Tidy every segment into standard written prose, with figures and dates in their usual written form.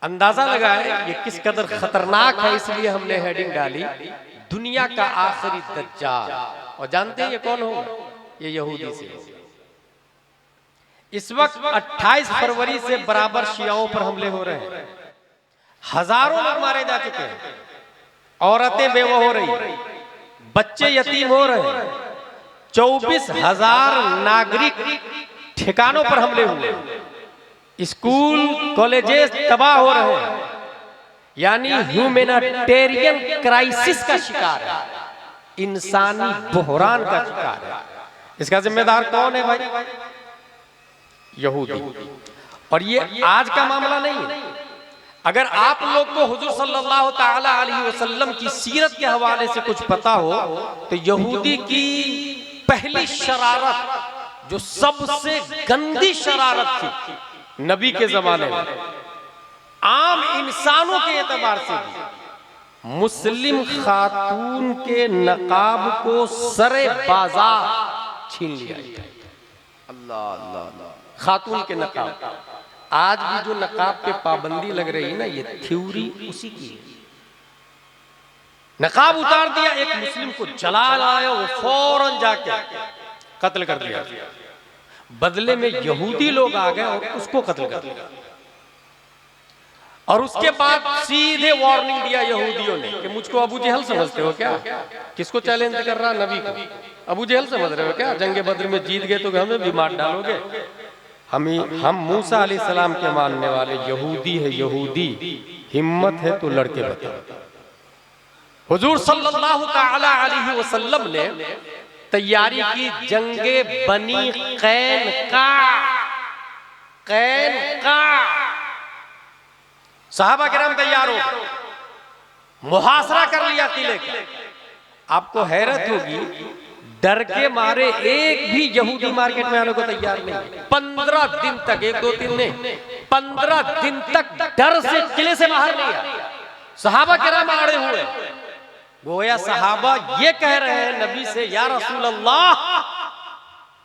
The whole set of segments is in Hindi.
अंदाजा लगाए ये किस कदर खतरनाक है, इसलिए हमने हेडिंग डाली दुनिया का आखिरी दज्जाल। और जानते हैं ये कौन होगा? ये यहूदी से। इस वक्त 28 फरवरी से बराबर शियाओं पर हमले हो रहे हैं, हजारों लोग मारे जा चुके हैं, औरतें बेवा हो रही, बच्चे यतीम हो रहे हैं, 24,000 नागरिक ठिकानों पर हमले हुए, स्कूल कॉलेजेस तबाह हो रहे हैं, यानी ह्यूमैनिटेरियन क्राइसिस का शिकार है, इंसानी बहरान का शिकार है। इसका जिम्मेदार कौन है भाई? यहूदी। और ये आज का मामला नहीं है। अगर आप लोग को हुजूर सल्लल्लाहु ताला अलैहि वसल्लम की सीरत के हवाले से कुछ पता हो तो यहूदी की पहली शरारत, जो सबसे गंदी शरारत थी नबी के जमाने में, आम इंसानों के एतबार से भी, मुस्लिम खातून के नकाब को सरे बाजार छीन लिया। अल्लाह अल्लाह अल्लाह। खातून के नकाब, आज भी जो नकाब पे पाबंदी लग रही है ना, ये थ्योरी उसी की। नकाब उतार दिया, एक मुस्लिम को जला लाया, वो फौरन जाके कत्ल कर दिया। बदले में यहूदी लोग आ गए और उसको कत्ल कर दिया। और उसके बाद सीधे वार्निंग दिया यहूदियों ने कि मुझको अबू जहल समझते हो क्या? किसको चैलेंज कर रहा? नबी को अबू जहल समझ रहे हो क्या? जंगे बद्र में जीत गए तो हमें भी मार डालोगे? हम मूसा अलैहिस्सलाम के मानने वाले यहूदी है, यहूदी। हिम्मत है तो लड़के बताओ। हुजूर सल्लल्लाहु ताला अलैहि वसल्लम ने तैयारी की जंगे बनी कैनुका। सहाबा किराम तैयार हो गए, मुहासरा कर लिया किले का। आपको हैरत होगी, डर के मारे एक भी यहूदी मार्केट में आने को तैयार नहीं। 15 दिन तक, 1-2 दिन नहीं, 15 दिन तक डर से किले से बाहर नहीं आया। सहाबा किराम आड़े हुए, गोया सहाबा ये कह रहे हैं नबी से, या रसूल अल्लाह,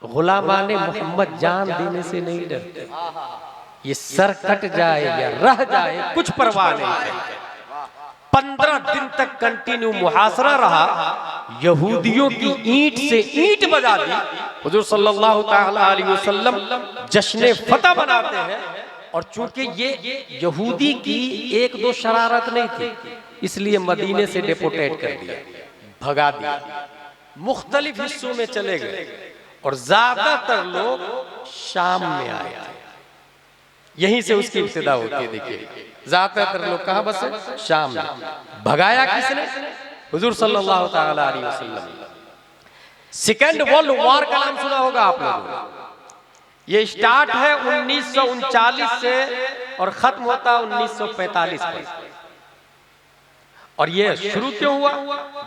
गुलामाने मोहम्मद जान देने से नहीं डरते, ये सर कट जाए या रह जाए कुछ परवाह नहीं। 15 दिन तक कंटिन्यू मुहासरा रहा, यहूदियों की ईंट से ईंट बजा दी। हुजूर सल्लल्लाहु ताला अलैहि वसल्लम जश्न फतह बनाते हैं। और चूंकि ये यहूदी की 1-2 शरारत नहीं थी, इसलिए मदीने से डेपोटेट कर दिया, भगा दिया, मुख्तलिफ हिस्सों में चले गए और ज्यादातर लोग शाम में आए। यहीं से उसकी इब्तिदा होती है। देखिए, ज्यादातर लोग कहां बसे? शाम में। भगाया किसने? हुजूर सल्लल्लाहु ताला अलैहि वसल्लम। सेकेंड वर्ल्ड वॉर का नाम सुना होगा आप लोगों। ये स्टार्ट है 1939 से और खत्म होता 1945 पर। और ये शुरू क्यों हुआ?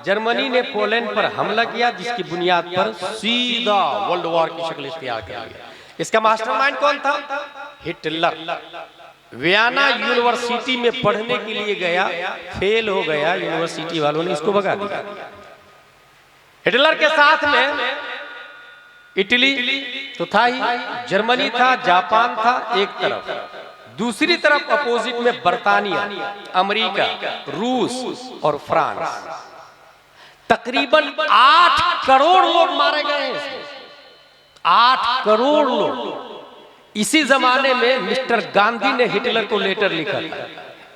जर्मनी ने पोलैंड पर हमला किया, जिसकी बुनियाद पर सीधा वर्ल्ड वॉर की शक्ल इख्तियार कर लिया। इसका मास्टरमाइंड कौन था? हिटलर। वियना यूनिवर्सिटी में पढ़ने के लिए गया, फेल हो गया, यूनिवर्सिटी वालों ने इसको भगा दिया। हिटलर के साथ में इटली तो था ही, जर्मनी था, जापान था एक तरफ, दूसरी तरफ अपोजिट में बर्तानिया, अमेरिका, रूस और फ्रांस। तकरीबन 8 करोड़ लोग मारे गए हैं। 8 करोड़ लोग। इसी जमाने में मिस्टर गांधी ने हिटलर को लेटर लिखा था,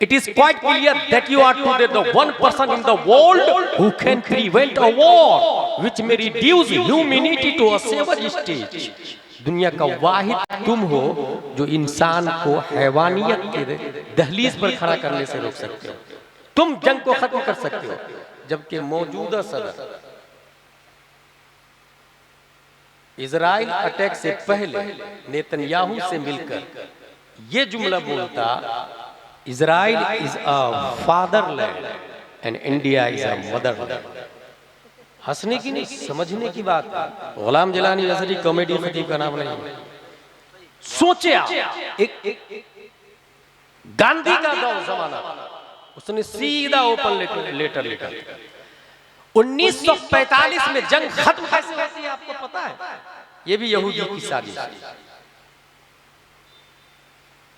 it is quite clear that you are today the one person in the world who can prevent a war which may reduce humanity to a severe stage. दुनिया का वाहिद तुम हो जो इंसान को हैवानियत के दहलीज पर खड़ा करने से रोक सकते हो। तुम जंग को खत्म कर सकते हो। जबकि मौजूदा सदर इजराइल अटैक से पहले नेतन्याहू से मिलकर ये जुमला बोलता, Israel is a fatherland and India is a Motherland. हंसने की नहीं, समझने की बात। गुलाम जिलानी नजरी कॉमेडी खतीब का नाम नहीं। सोचे एक गांधी का दौर जमाना, उसने सीधा ओपन लेटर लिखा। 1945 में जंग खत्म कैसे होती है आपको पता है? ये भी यहूदी की साजिश।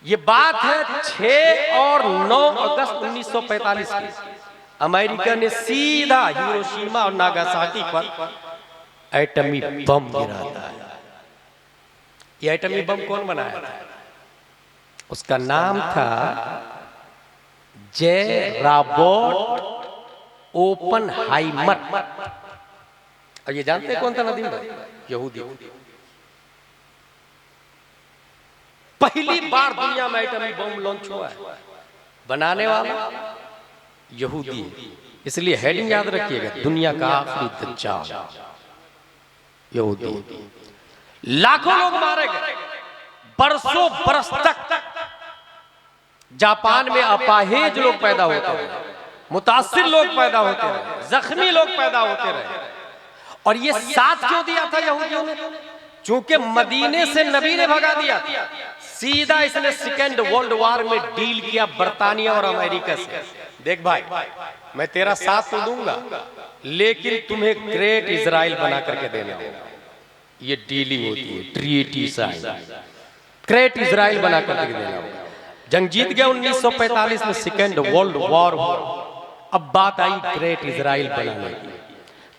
ये बात है 6 और 9 अगस्त 1945 की। अमेरिका ने सीधा हिरोशिमा और नागासाकी पर एटमी बम गिरा था। ये एटमी बम कौन बनाया था? उसका नाम था जे रॉबर्ट ओपनहाइमर। और ये जानते हैं कौन था नदीम भाई? यहूदी। पहली बार दुनिया में एटमी बम लॉन्च हुआ है, बनाने वाला यहूदी। इसलिए हेडिंग याद रखिएगा, दुनिया का आखिरी दज्जाल यहूदी। लाखों लोग मारे गए, बरसों बरस तक जापान में अपाहिज लोग पैदा होते रहे, मुतासिर लोग पैदा होते रहे, जख्मी लोग पैदा होते रहे। और ये साथ क्यों दिया था यहूदियों ने? चूंकि मदीने से नबी ने भगा दिया था। सीधा इसने सेकेंड वर्ल्ड वॉर में डील किया बर्तानिया और अमेरिका से। देख भाई, मैं तेरा साथ तो दूंगा, लेकिन तुम्हें ग्रेट इजराइल बना करके देना होगा। ये डीलिंग होती है, ट्रीटी साइन। ग्रेट इजराइल बना करके देना होगा। जंग जीत गया 1945 में, सेकेंड वर्ल्ड वॉर हुआ। अब बात आई ग्रेट इजराइल बनाने की।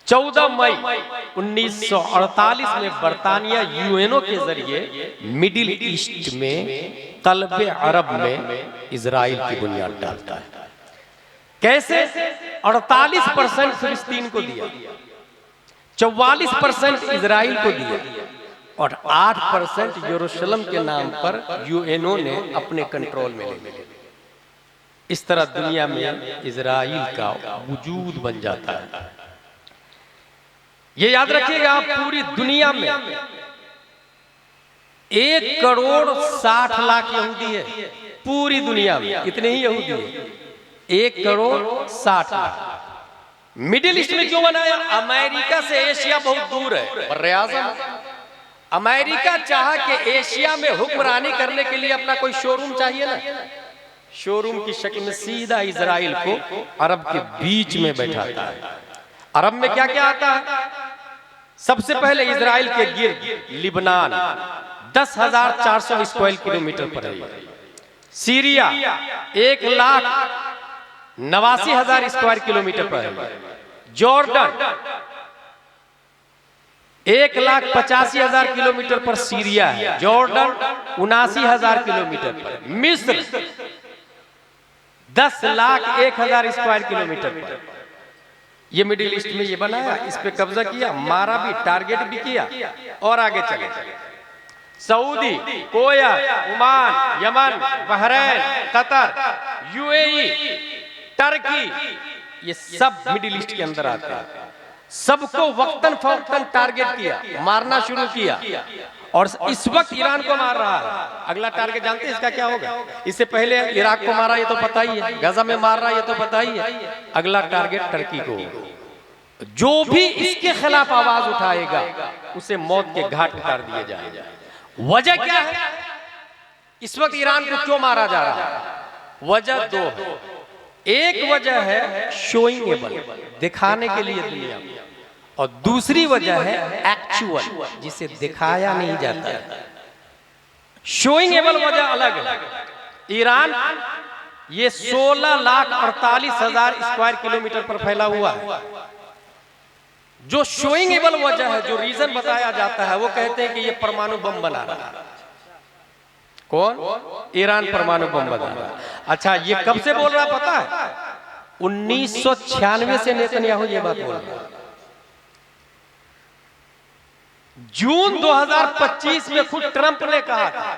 14 मई 1948 में बर्तानिया यूएनओ के जरिए मिडिल ईस्ट में कल्बे अरब में इजराइल की बुनियाद डालता है। कैसे? 48% फिलिस्तीन को दिया, 44% इजराइल को दिया और 8% यरूशलेम के नाम पर यूएनओ ने अपने कंट्रोल में ले लिया। इस तरह दुनिया में इजराइल का वजूद बन जाता है। ये याद रखिएगा आप, पूरी दुनिया में 1 करोड़ 60 लाख यहूदी है। पूरी दुनिया में इतने ही यहूदी है, 1 करोड़ 60 लाख। मिडिल ईस्ट में क्यों बनाया? अमेरिका से एशिया बहुत दूर है, बर्रे-ए-आज़म। अमेरिका चाहा कि एशिया में हुक्मरानी करने के लिए अपना कोई शोरूम चाहिए ना, शोरूम की शक्ल में सीधा इजराइल को अरब के बीच में बैठाता है। अरब में क्या क्या आता है? सबसे पहले इजराइल के गिर्द लिबनान 10,400 स्क्वायर किलोमीटर पर है। सीरिया 1,89,000 स्क्वायर किलोमीटर पर है। जॉर्डन 1,85,000 किलोमीटर पर सीरिया है। जॉर्डन 79,000 किलोमीटर पर। मिस्र 10,01,000 स्क्वायर किलोमीटर पर। ये मिडिल ईस्ट में ये बनाया, इस पे कब्जा किया, मारा भी, टारगेट भी किया और आगे चले। Saudi, कोवैत, Oman, Yemen, Bahrain, Qatar, UAE, Turkey, ये सब मिडिल ईस्ट के अंदर आते हैं। सबको वक्तन फवक्तन टारगेट किया, मारना शुरू किया। और इस वक्त ईरान को मार रहा है। अगला टारगेट जानते हैं इसका क्या होगा? इससे पहले इराक को मारा, ये तो पता ही है। गजा में मार रहा, ये तो पता ही है। अगला टारगेट टर्की को। जो भी इसके खिलाफ आवाज उठाएगा उसे मौत के घाट उतार दिए जाएगा। वजह क्या है? इस वक्त ईरान को क्यों मारा जा रहा है? वजह 2 है। एक वजह है शोइंगेबल, दिखाने के लिए दुनिया में, और दूसरी वजह है एक्चुअल, जिसे दिखाया नहीं जाता है। शोइंगेबल वजह अलग है। ईरान ये 16,48,000 स्क्वायर किलोमीटर पर फैला हुआ है। जो शोइंगेबल वजह है, जो रीजन बताया जाता है, वो कहते हैं कि ये परमाणु बम बना रहा है। कौन? ईरान परमाणु बम बना रहा है। अच्छा, ये कब से बोल रहा पता है? 1996 से नेतन्याहू ये बात बोल रहा है। जून 2025 में खुद ट्रंप ने कहा था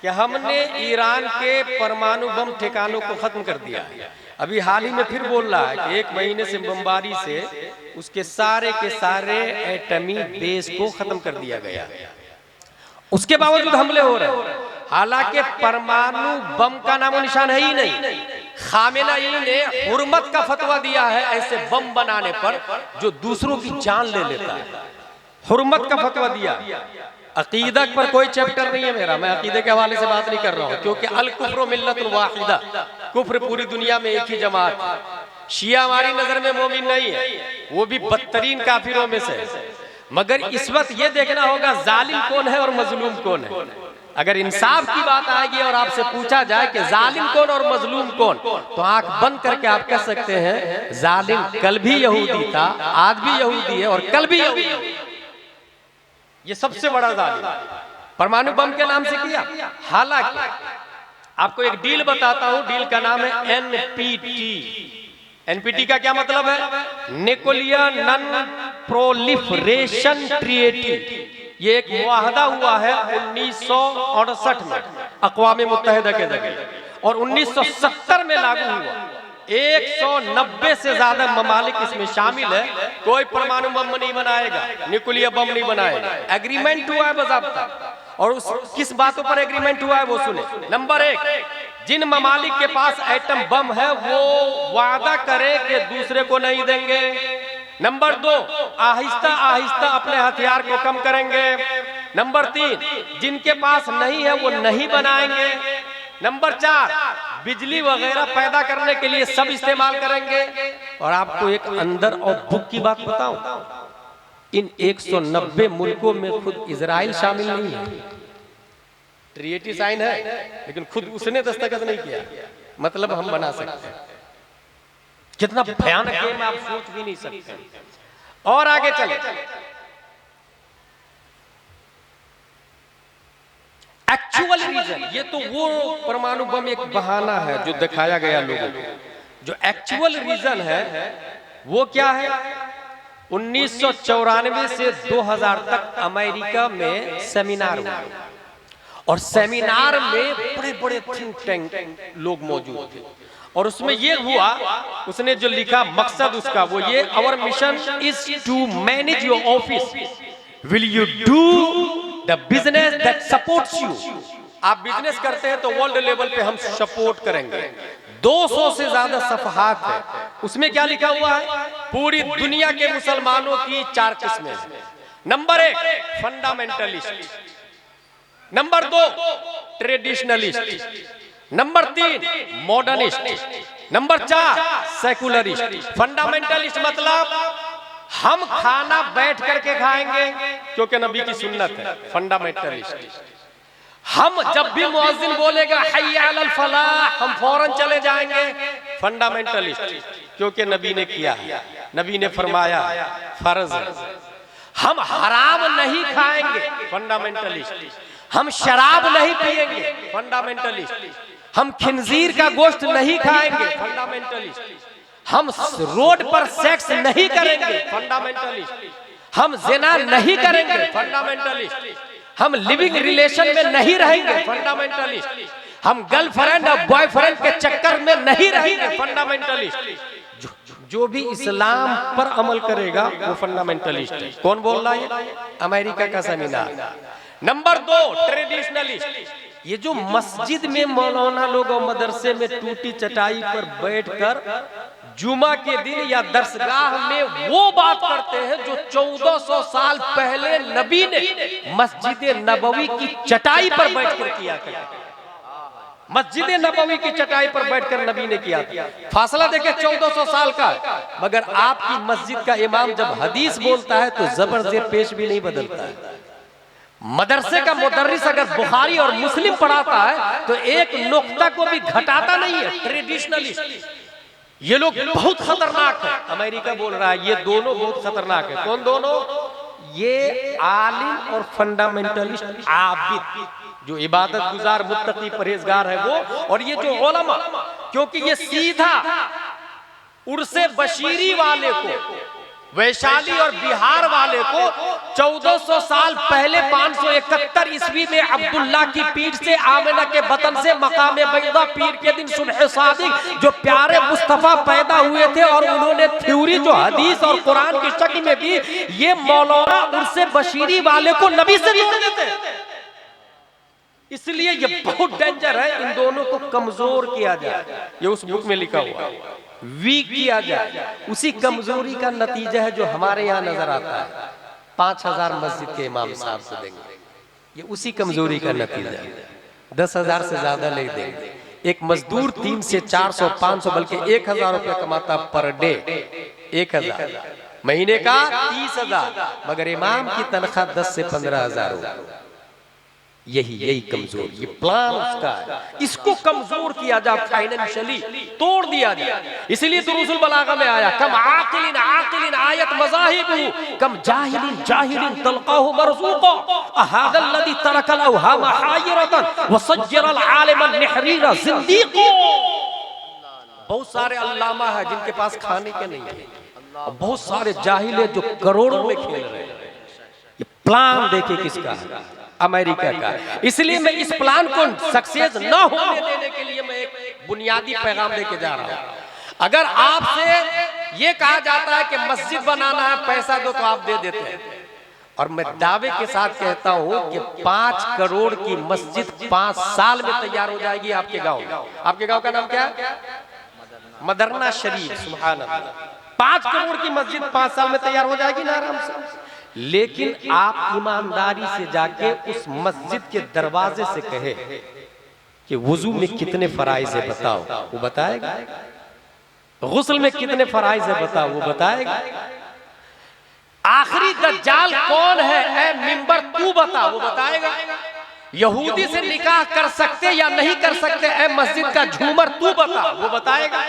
कि हमने ईरान के परमाणु बम ठिकानों को खत्म कर दिया है। अभी हाल ही में फिर बोल रहा है कि 1 महीने से बमबारी से उसके सारे के सारे एटमी बेस को खत्म कर दिया गया। उसके बावजूद हमले हो रहे हैं। हालांकि परमाणु बम का नामो निशान है ही नहीं। खामेनेई ने हुर्मत का फतवा दिया है ऐसे बम बनाने पर जो दूसरों की जान ले लेता है। हुर्मत का फतवा दिया। अकीदा पर कोई चैप्टर नहीं है मेरा, मैं अकीदे के हवाले से बात नहीं कर रहा हूँ, क्योंकि अल कुफ्र मिल्लतुन वाहिदा, कुफ्र पूरी दुनिया में एक ही जमात है। शिया हमारी नजर में मोमिन नहीं है, वो भी बदतरीन काफिरों में से। मगर इस वक्त ये देखना होगा जालिम कौन है और मजलूम कौन है। अगर इंसाफ की बात आएगी और आपसे पूछा जाए कि जालिम कौन और मजलूम कौन, तो आंख बंद करके आप कह सकते हैं जालिम कल भी यहूदी था, आज भी यहूदी है और कल भी यहूदी है। ये सबसे बड़ा जालिम परमाणु बम के नाम से किया। हालांकि आपको एक डील बताता हूं, डील का नाम है एनपीटी। एनपीटी का क्या मतलब है? Nuclear non proliferation treaty. ये एक मुआहदा हुआ है 1968 में अक़वाम मुत्तहिदा के जरिए और 1970 में लागू हुआ। 190 से ज्यादा ममालिक इसमें शामिल है। कोई परमाणु बम नहीं बनाएगा, न्यूक्लियर बम नहीं बनाएगा। एग्रीमेंट हुआ है बाज़ाब्ता, और उस किस बातों पर एग्रीमेंट हुआ है वो सुने। नंबर 1, जिन ममालिक के पास एटम बम है वो वादा करे कि दूसरे को नहीं देंगे। नंबर 2, आहिस्ता आहिस्ता अपने हथियार को कम करेंगे। नंबर 3, जिनके पास नहीं है वो नहीं बनाएंगे। नंबर 4, बिजली वगैरह पैदा करने के लिए सब इस्तेमाल करेंगे। और आपको एक अंदर और दुख की बात बताऊं, इन 190 मुल्कों में खुद इजराइल शामिल नहीं है। ट्रीटी साइन है लेकिन खुद उसने दस्तखत नहीं किया। मतलब हम बना सकते हैं। कितना भयानक गेम आप सोच भी नहीं सकते। और आगे चले, एक्चुअल रीजन, ये तो वो परमाणु बम एक बहाना है जो दिखाया गया लोगों को। जो एक्चुअल रीजन है वो क्या है? 1994 से 2000 तक अमेरिका में सेमिनार हुआ और सेमिनार में बड़े बड़े थिंक टैंक लोग मौजूद थे। और उसमें ये हुआ, उसने जो लिखा मकसद उसका वो ये, our mission is to manage your office, will you do the business that supports you. आप बिजनेस करते हैं तो वर्ल्ड लेवल पे हम सपोर्ट करेंगे। 200 से ज्यादा सफहात है। उसमें क्या लिखा हुआ है? पूरी दुनिया के मुसलमानों की 4 किस्में। Number 1, fundamentalist. Number 2, traditionalist. Number 3, modernist. Number 4, secularist. Fundamentalist मतलब हम खाना बैठ करके खाएंगे क्योंकि नबी की सुन्नत है। फंडामेंटलिस्ट, हम जब भी मुअज्जिन बोलेगा हय्या अलल फलाह हम फौरन चले जाएंगे। फंडामेंटलिस्ट, क्योंकि नबी ने किया है, नबी ने फरमाया फर्ज है। हम हराम नहीं खाएंगे। फंडामेंटलिस्ट, हम शराब नहीं पिएंगे। फंडामेंटलिस्ट, हम खिंजीर का गोश्त नहीं खाएंगे। फंडामेंटलिस्ट, हम रोड पर सेक्स नहीं करेंगे। फंडामेंटलिस्ट, हम ज़िना नहीं करेंगे। फंडामेंटलिस्ट, हम लिविंग रिलेशन में नहीं रहेंगे। फंडामेंटलिस्ट, हम गर्लफ्रेंड और बॉयफ्रेंड के चक्कर में नहीं रहेंगे। फंडामेंटलिस्ट, जो भी इस्लाम पर अमल करेगा वो फंडामेंटलिस्ट है। कौन बोल रहा है? अमेरिका का सेमिनार। नंबर 2, ट्रेडिशनलिस्ट, ये जो मस्जिद में मौलाना लोग और मदरसे में टूटी चटाई पर बैठकर जुमा के दिन या दरसगाह में वो बात करते हैं जो 1400 साल पहले नबी ने मस्जिद नबवी की चटाई पर बैठकर किया था। मस्जिद नबवी की चटाई पर बैठकर नबी ने किया था। फासला देखे 1400 साल का। मगर आपकी मस्जिद का इमाम जब हदीस बोलता है तो जबर जेर पेश भी नहीं बदलता है। मदरसे का मुदर्रिस अगर बुखारी और मुस्लिम पढ़ाता है तो एक नुक्ता को भी घटाता नहीं है। ट्रेडिशनलिस्ट, ये लोग बहुत खतरनाक है। अमेरिका बोल रहा है ये दोनों बहुत खतरनाक है। कौन दोनों? ये आलिम और फंडामेंटलिस्ट आबिद, जो इबादत गुजार मुत्तकी परहेजगार है वो, और ये जो उलमा, क्योंकि ये सीधा उर्से बशीरी वाले को, वैशाली और बिहार वाले को 1400 साल पहले 571 ईस्वी में अब्दुल्ला की पीठ से आमिना के बतन से मकामे बैदा पीर के दिन सुबह सादिक जो प्यारे मुस्तफा पैदा हुए थे और उन्होंने थ्योरी जो हदीस और कुरान की शक्ल में दी, ये मौलाना उर्से बशीरी वाले को नबी से भी देते हैं। इसलिए ये बहुत डेंजर है। इन दोनों को कमजोर किया जाए, ये उस बुक में लिखा हुआ है। वीक किया जाए। उसी कमजोरी का नतीजा है जो हमारे यहाँ नजर आता है। 5000 मस्जिद के इमाम साहब से देंगे, ये उसी कमजोरी का नतीजा है। 10,000 से ज्यादा नहीं देंगे। एक मजदूर 300 से 400 500 बल्कि 1000 रुपया कमाता पर डे। 1000 महीने का 30,000, मगर इमाम की तनख्वाह 10 से 15,000 होगा। यही कमजोर, ये प्लान उसका है, इसको कमजोर किया जाए, फाइनेंशियली तोड़ दिया जाए। इसलिए दुरूसुल बलागा में आया कम आकिलिन आकिलिन आयत मज़ाहिबु कम जाहिलिन जाहिलिन तलक़ाहु मरज़ूक़ा अहादल लज़ी तरकल अवहाम हायरतन व सज्जरल आलिमन निहरीरा ज़िंदीक़ो। बहुत सारे अल्लामा है जिनके पास खाने के नहीं है, और बहुत सारे जाहिल है जो करोड़ों में खेल रहे हैं। ये प्लान देखे किसका है? अमेरिका का। इसलिए मैं इस प्लान को सक्सेस न होने देने के लिए मैं एक बुनियादी पैगाम देके जा रहा हूं। अगर आपसे ये कहा जाता है कि मस्जिद बनाना है, पैसा दो, तो आप दे देते हैं, और मैं दावे के साथ कहता हूं कि 5 करोड़ की मस्जिद 5 साल में तैयार हो जाएगी आपके गांव में। आपके गांव का नाम क्या है? मदरना शरीफ। सुभान अल्लाह। 5 करोड़ की मस्जिद 5 साल में तैयार हो जाएगी ना आराम से। लेकिन आप ईमानदारी से जाके उस मस्जिद के दरवाजे से कहे कि वुजू में कितने फराइज है बताओ, वो बताएगा। गुस्ल में कितने फराइज है बताओ, वो बताएगा। आखिरी दज्जाल कौन है ऐ मिंबर तू बता, वो बताएगा। यहूदी से निकाह कर सकते या नहीं कर सकते ऐ मस्जिद का झूमर तू बता, वो बताएगा।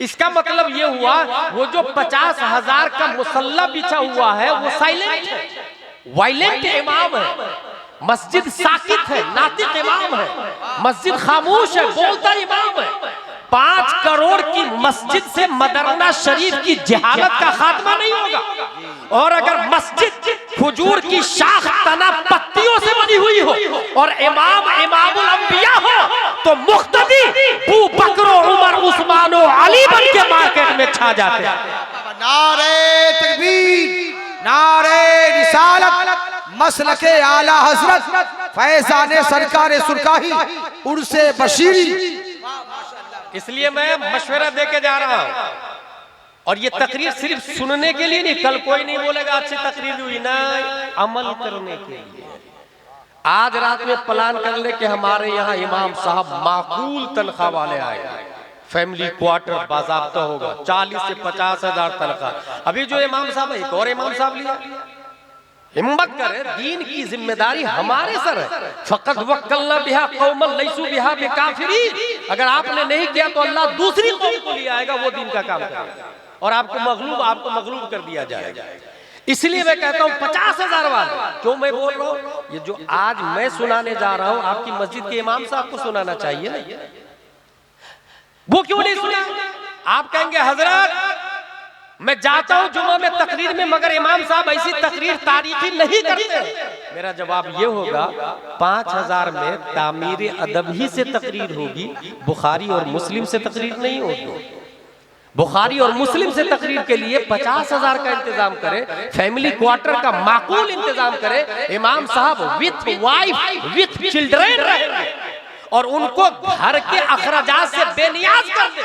इसका मतलब ये हुआ वो जो 50,000 का मुसल्ला बिछा हुआ है वो साइलेंट है, वायलेंट इमाम है। मस्जिद साकित है, नातिक इमाम है। मस्जिद खामोश है, बोलता इमाम है। 5 करोड़ की मस्जिद से मदरना शरीफ की जहालत का खात्मा नहीं होगा। और अगर मस्जिद खजूर की शाख तना पत्तियों से बनी हुई हो और इमाम इमामुल अंबिया हो तो मुख्तदी अबू बकर, उमर, उस्मान और अली बन के मार्केट में छा जाते हैं। नारे तकबीर, नारे रिसालत, मसलके आला हजरत फैजाने सरकारे सुरकाही उर्से बशीरी। इसलिए मैं मशवरा देके जा रहा हूं, और ये तकरीर सिर्फ सुनने के लिए नहीं। कल कोई नहीं बोलेगा अच्छी तकरीर हुई ना, अमल करने के लिए। आज रात में प्लान कर ले कि हमारे यहाँ इमाम साहब माकूल तनख्वाह वाले आए, फैमिली क्वार्टर बाज़ाब्ता होगा, 40 से 50,000 तनख्वाह। अभी जो इमाम साहब है, एक और इमाम साहब लिया। हिम्मत करे, दीन की जिम्मेदारी हमारे सर है। फकत वक्कलना बिहा कौमन लैसू बिहा बिकाफिरीन। अगर आपने नहीं किया तो अल्लाह दूसरी कौम को ले आएगा, वो दीन का काम करेगा और आपको मगलूब कर दिया जाएगा। इसलिए मैं कहता हूँ 50,000 वाले। क्यों मैं बोल रहा हूँ? ये जो आज मैं सुनाने जा रहा हूँ आपकी मस्जिद के इमाम साहब को सुनाना चाहिए ना। वो क्यों नहीं सुना? आप कहेंगे हजरत मैं जाता हूं जुमा में तकरीर में, मगर इमाम साहब ऐसी तकरीर तारीखी नहीं करते। मेरा जवाब ये होगा 5,000 में तामीर अदब ही से तकरीर होगी, बुखारी और मुस्लिम से तकरीर नहीं होगी। बुखारी और मुस्लिम से तकरीर के लिए 50,000 का इंतजाम करे, फैमिली क्वार्टर का माकूल इंतजाम करे। इमाम साहब विथ वाइफ विथ चिल्ड्रेन रहेंगे और उनको घर के अखराजात से बेनियाज कर दे,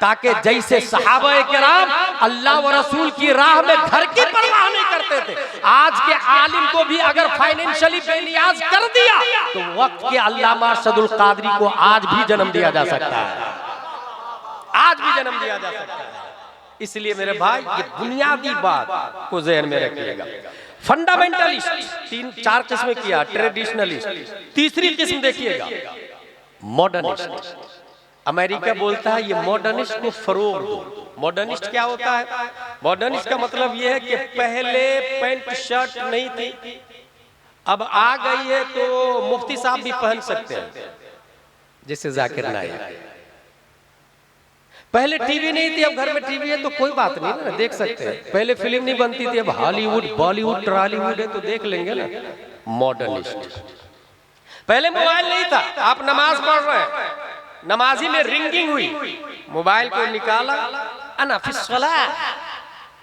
ताकि जैसे सहाबा किराम अल्लाह व रसूल की राह में घर की परवाह नहीं करते थे, आज के आलिम को भी अगर फाइनेंशियली बेनियाज कर दिया तो वक्त के अल्लामा अरशदुल कादरी को आज भी जन्म दिया जा सकता है, आज भी जन्म दिया जा सकता है। इसलिए मेरे भाई ये बुनियादी बात को ज़हन में रखिएगा। फंडामेंटलिस्ट 3-4 किस्में किया, ट्रेडिशनलिस्ट। तीसरी किस्म देखिएगा मॉडर्निस्ट। अमेरिका बोलता है ये मॉडर्निस्ट को फरोग दो। मॉडर्निस्ट क्या होता है? मॉडर्निस्ट का मतलब ये है कि पहले पैंट शर्ट नहीं थी, अब आ गई है तो मुफ्ती साहब भी पहन सकते हैं, जैसे जाकिर नाइक। पहले टीवी नहीं थी, अब घर में टीवी है तो कोई बात नहीं ना, देख सकते हैं। पहले फिल्म नहीं बनती थी, अब हॉलीवुड बॉलीवुड टॉलीवुड है तो देख लेंगे ना। मॉडर्निस्ट। पहले मोबाइल नहीं था, आप नमाज पढ़ रहे हैं, नमाजी में रिंगिंग हुई, मोबाइल को निकाला अना फिस्सला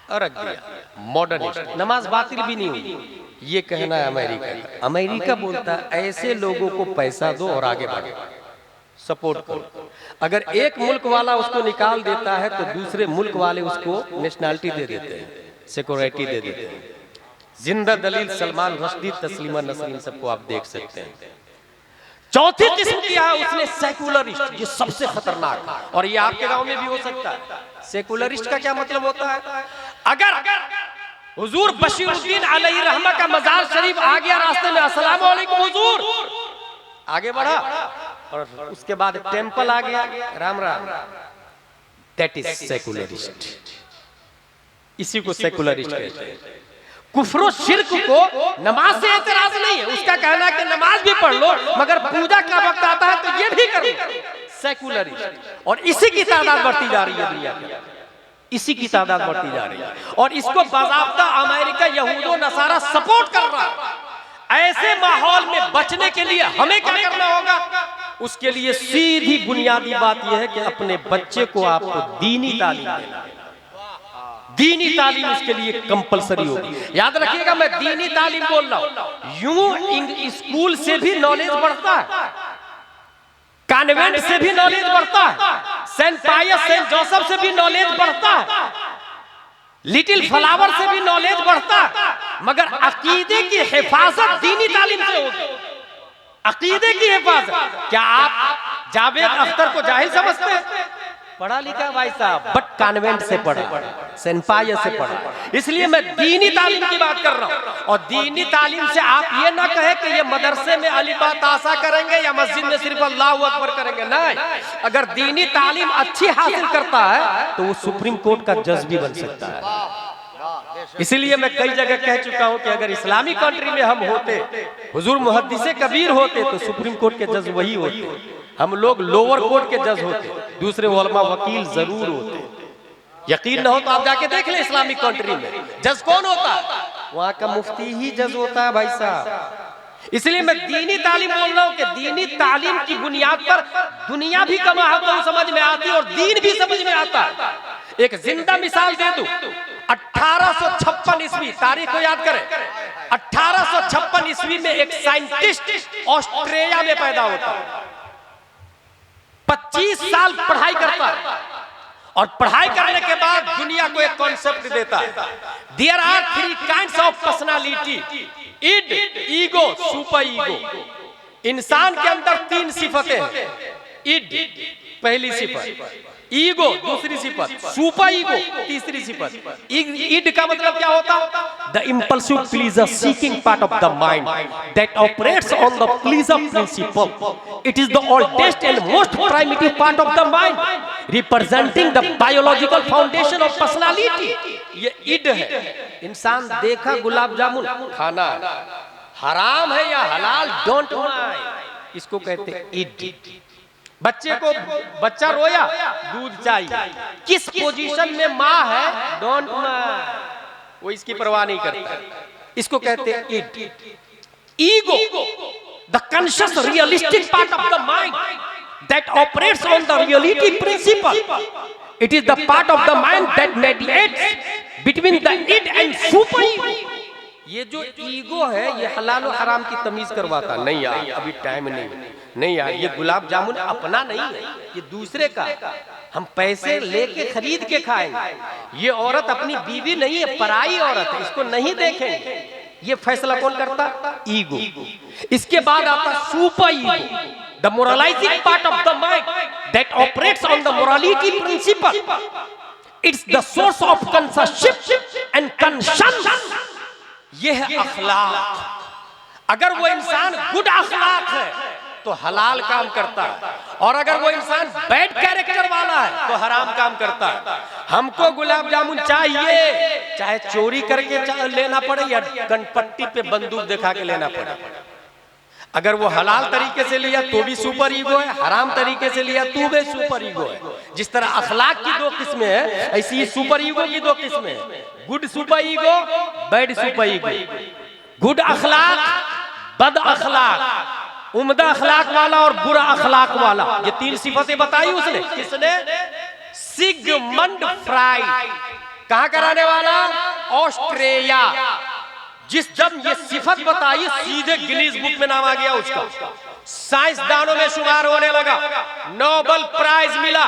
और रख दिया। मॉडर्निस्ट। नमाज बातिल भी नहीं हुई। ये कहना है अमेरिका का। अमेरिका बोलता है ऐसे लोगों को पैसा दो और आगे बढ़ो, सपोर्ट करो। अगर एक मुल्क वाला उसको निकाल देता है तो दूसरे मुल्क वाले उसको नेशनलिटी दे देते हैं, सिक्योरिटी दे देते हैं। जिंदा दलील सलमान रश्दी, तस्लीमा नसरीन, सबको आप देख सकते हैं। चौथी किस्म किया है उसने सेकुलरिस्ट, ये सबसे खतरनाक है और ये आपके गांव में भी हो सकता है। सेकुलरिस्ट का क्या मतलब होता है? अगर हुजूर बशीरुद्दीन अलैहि रहमा का मजार शरीफ आ गया रास्ते में, अस्सलाम वालेकुम हुजूर, आगे बढ़ा और उसके बाद टेंपल आ गया, Ram Ram. That is secularist, इसी को सेकुलरिस्ट कहते हैं। कुफ्र शिर्क को नमाज से एतराज नहीं है, उसका कहना है कि नमाज भी पढ़ लो मगर पूजा का वक्त आता है तो ये भी करो, सेकुलरिस्ट। और इसी की तादाद बढ़ती जा रही है दुनिया में, इसी की तादाद बढ़ती जा रही है और इसको बाज़ाब्ता अमेरिका यहूदो नसारा सपोर्ट कर रहा है। ऐसे माहौल में बचने के लिए हमें क्या करना होगा? उसके लिए सीधी बुनियादी बात यह है कि अपने बच्चे को आपको दीनी तालीम देना है। दीनी तालीम इसके लिए कंपलसरी होगी। याद रखिएगा मैं दीनी तालीम बोल रहा हूं, यूं स्कूल से भी नॉलेज बढ़ता है, कॉन्वेंट से भी नॉलेज बढ़ता है, सेंट पायस सेंट जोसेफ से भी नॉलेज बढ़ता है, लिटिल फ्लावर से भी नॉलेज बढ़ता है, मगर अकीदे की हिफाजत दीनी तालीम से होगी। अकीदे की हिफाजत। क्या आप जावेद अख्तर को जाहिल समझते हैं? पढ़ा लिखा भाई साहब, बट कॉन्वेंट से पढ़ा, सेंट पायस से पढ़ा। इसलिए मैं दीनी तालीम की बात कर रहा हूं। और दीनी तालीम से आप ये ना कहे कि ये मदरसे में अलीबा तासा करेंगे या मस्जिद में सिर्फ अल्लाहु अकबर करेंगे। नहीं, अगर दीनी तालीम अच्छी हासिल करता है तो वो सुप्रीम कोर्ट का जज भी बन सकता है। इसलिए मैं कई जगह कह चुका हूं कि अगर इस्लामी कंट्री में हम होते, हुजूर मुहद्दिसे कबीर होते, तो सुप्रीम कोर्ट के जज वही होते, हम लोग लोअर कोर्ट के जज होते, दूसरे उलमा वकील जरूर होते। यकीन न हो तो आप जाके देख ले इस्लामिक कंट्री में जज कौन होता है? वहां का मुफ्ती ही जज होता है भाई साहब। इसलिए मैं दीनी तालीम बोल रहा हूं कि दीनी तालीम की बुनियाद पर दुनिया भी कमा समझ में आती है और दीन भी समझ में आता है। एक जिंदा मिसाल दे दूं, 1856 ईस्वी, तारीख को याद करें, 1856 ईस्वी में एक साइंटिस्ट ऑस्ट्रेलिया में पैदा होता है। 25 साल पढ़ाई करता है और पढ़ाई करने के बाद दुनिया को एक कॉन्सेप्ट देता है, there are 3 kinds of personality, id, ego, super ego. इंसान के अंदर 3 सिफतें हैं। इड पहली सिफत, ईगो दूसरी सिफत, सुपर ईगो तीसरी सिफत। इड का मतलब क्या होता है? The impulsive pleasure seeking part of the mind that operates on the pleasure principle. It is the oldest and most primitive part of the mind representing the biological foundation of personality. ये इड है। इंसान देखा गुलाब जामुन खाना हराम है या हलाल, डोंट माइंड, इसको कहते हैं इड। बच्चे को, बच्चा रोया, दूध चाहिए, किस पोजीशन में माँ है, डोंट माइंड, वो इसकी परवाह नहीं करता, इसको कहते हैं id. Ego, the conscious realistic part of the mind that operates on the reality principle. It is the part of the mind that mediates between the id and super ego. ये जो ईगो है ये हलाल और हराम की तमीज करवाता। नहीं यार अभी टाइम नहीं यार, ये गुलाब जामुन अपना नहीं है, ये दूसरे का, हम पैसे लेके खरीद के खाएंगे। ये औरत अपनी बीवी नहीं है, पराई औरत है, इसको नहीं देखेंगे। ये फैसला कौन करता? ईगो। इसके बाद आता super ego, the moralising part of the mind that operates on the morality principle. It's the source of censorship and conscience. ये है अखलाक। अगर वो इंसान गुड अखलाक है तो हलाल काम करता है, और अगर वो इंसान बैड कैरेक्टर वाला है तो हराम काम करता है। हमको गुलाब जामुन चाहिए, चाहे चोरी करके लेना पड़े या गनपट्टी पे बंदूक दिखा के लेना पड़े। अगर वो हलाल तरीके से लिया तो भी सुपर ईगो है, हराम तरीके से लिया तो भी सुपर ईगो है। जिस तरह अखलाक की 2 किस्में हैं, ऐसी ही सुपर ईगो की 2 किस्में हैं, good super ego, bad super ego. Good अखलाक, बद अखलाक, उम्दा अखलाक वाला और बुरा अखलाक वाला, ये 3 सिफतें बताई उसने। किसने? Sigmund Freud. कहां कराने वाला? ऑस्ट्रेलिया। जब ये सिफत बताई सीधे गिनीज बुक में नाम आ गया उसका, साइंसदानों में शुमार होने लगा, नोबेल प्राइज मिला,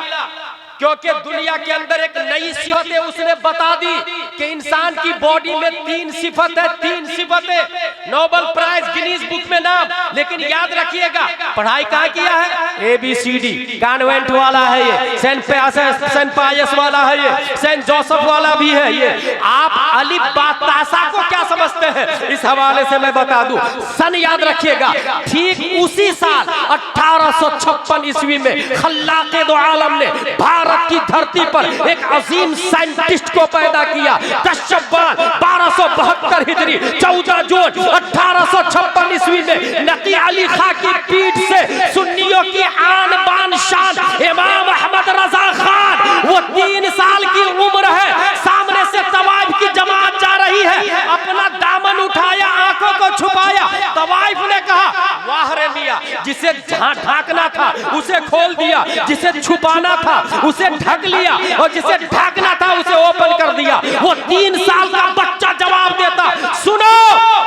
क्योंकि दुनिया के अंदर एक नई सिफत उसने बता दी कि इंसान की बॉडी में 3 सिफत है, 3 सिफतें, नोबेल प्राइज गिनीज बुक में नाम। लेकिन याद रखिएगा, पढ़ाई कहाँ किया है? ABCD कॉन्वेंट वाला है ये, सेंट पायस वाला है ये, सेंट जोसेफ वाला भी है ये। आप अलिफ बा तासा को क्या समझते हैं? इस हवाले से मैं बता दूं, सन याद रखिएगा। ठीक उसी साल 1856 ईस्वी में खल्लाके दो आलम ने भारत की धरती पर एक अजीम साइंटिस्ट को पैदा किया। 10 शव्वाल 1272 हिजरी 14 जून 1856 ईस्वी में नकी अली खां की पीठ से सुन्नियों की आन बान शान इमाम अहमद रजा खान, वो 3 साल की उम्र है, सामने से तवाइफ की जमात जा रही है, अपना दामन उठाया, आंखों को छुपाया। तवाइफ ने कहा, वाह रे मियां, जिसे ढांकना था उसे खोल दिया, जिसे छुपाना था उसे ढक लिया, और जिसे ढकना था उसे ओपन कर दिया। वो 3 साल का बच्चा जवाब देता, सुनो,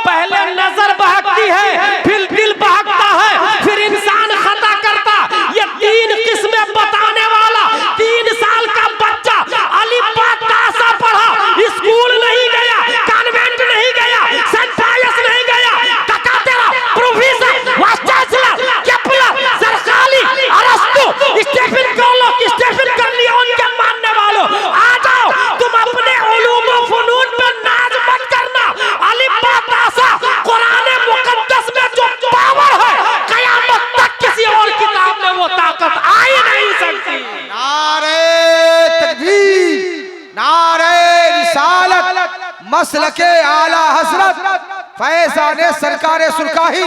पहले नजर बहकती है, फिर दिल बहकता है, फिर इंसान खता करता। ये 3 किस्में बताने वाला 3 साल का बच्चा अलिफ बा तासा पढ़ा, स्कूल नहीं गया, कॉन्वेंट नहीं गया, सेंट पायस नहीं गया, काका तेरा प्रोफेसर, वाइस चांसलर, केपलर, सरकाली, अरस्तु, स्टीफन कोलॉक, स्टीफन कर्लियोन के मानने वालों, आ जाओ, तुम अपने उलूम व फनून पे नाज मत करना। अलिफ बा तासा कुरान मुकद्दस में जो पावर है, कयामत तक किसी और किताब में वो ताकत आ ही नहीं सकती। नारे तकबीर, नारे रिसालत, मसलके आला हजरत फैजाने सरकारे सुरकाही।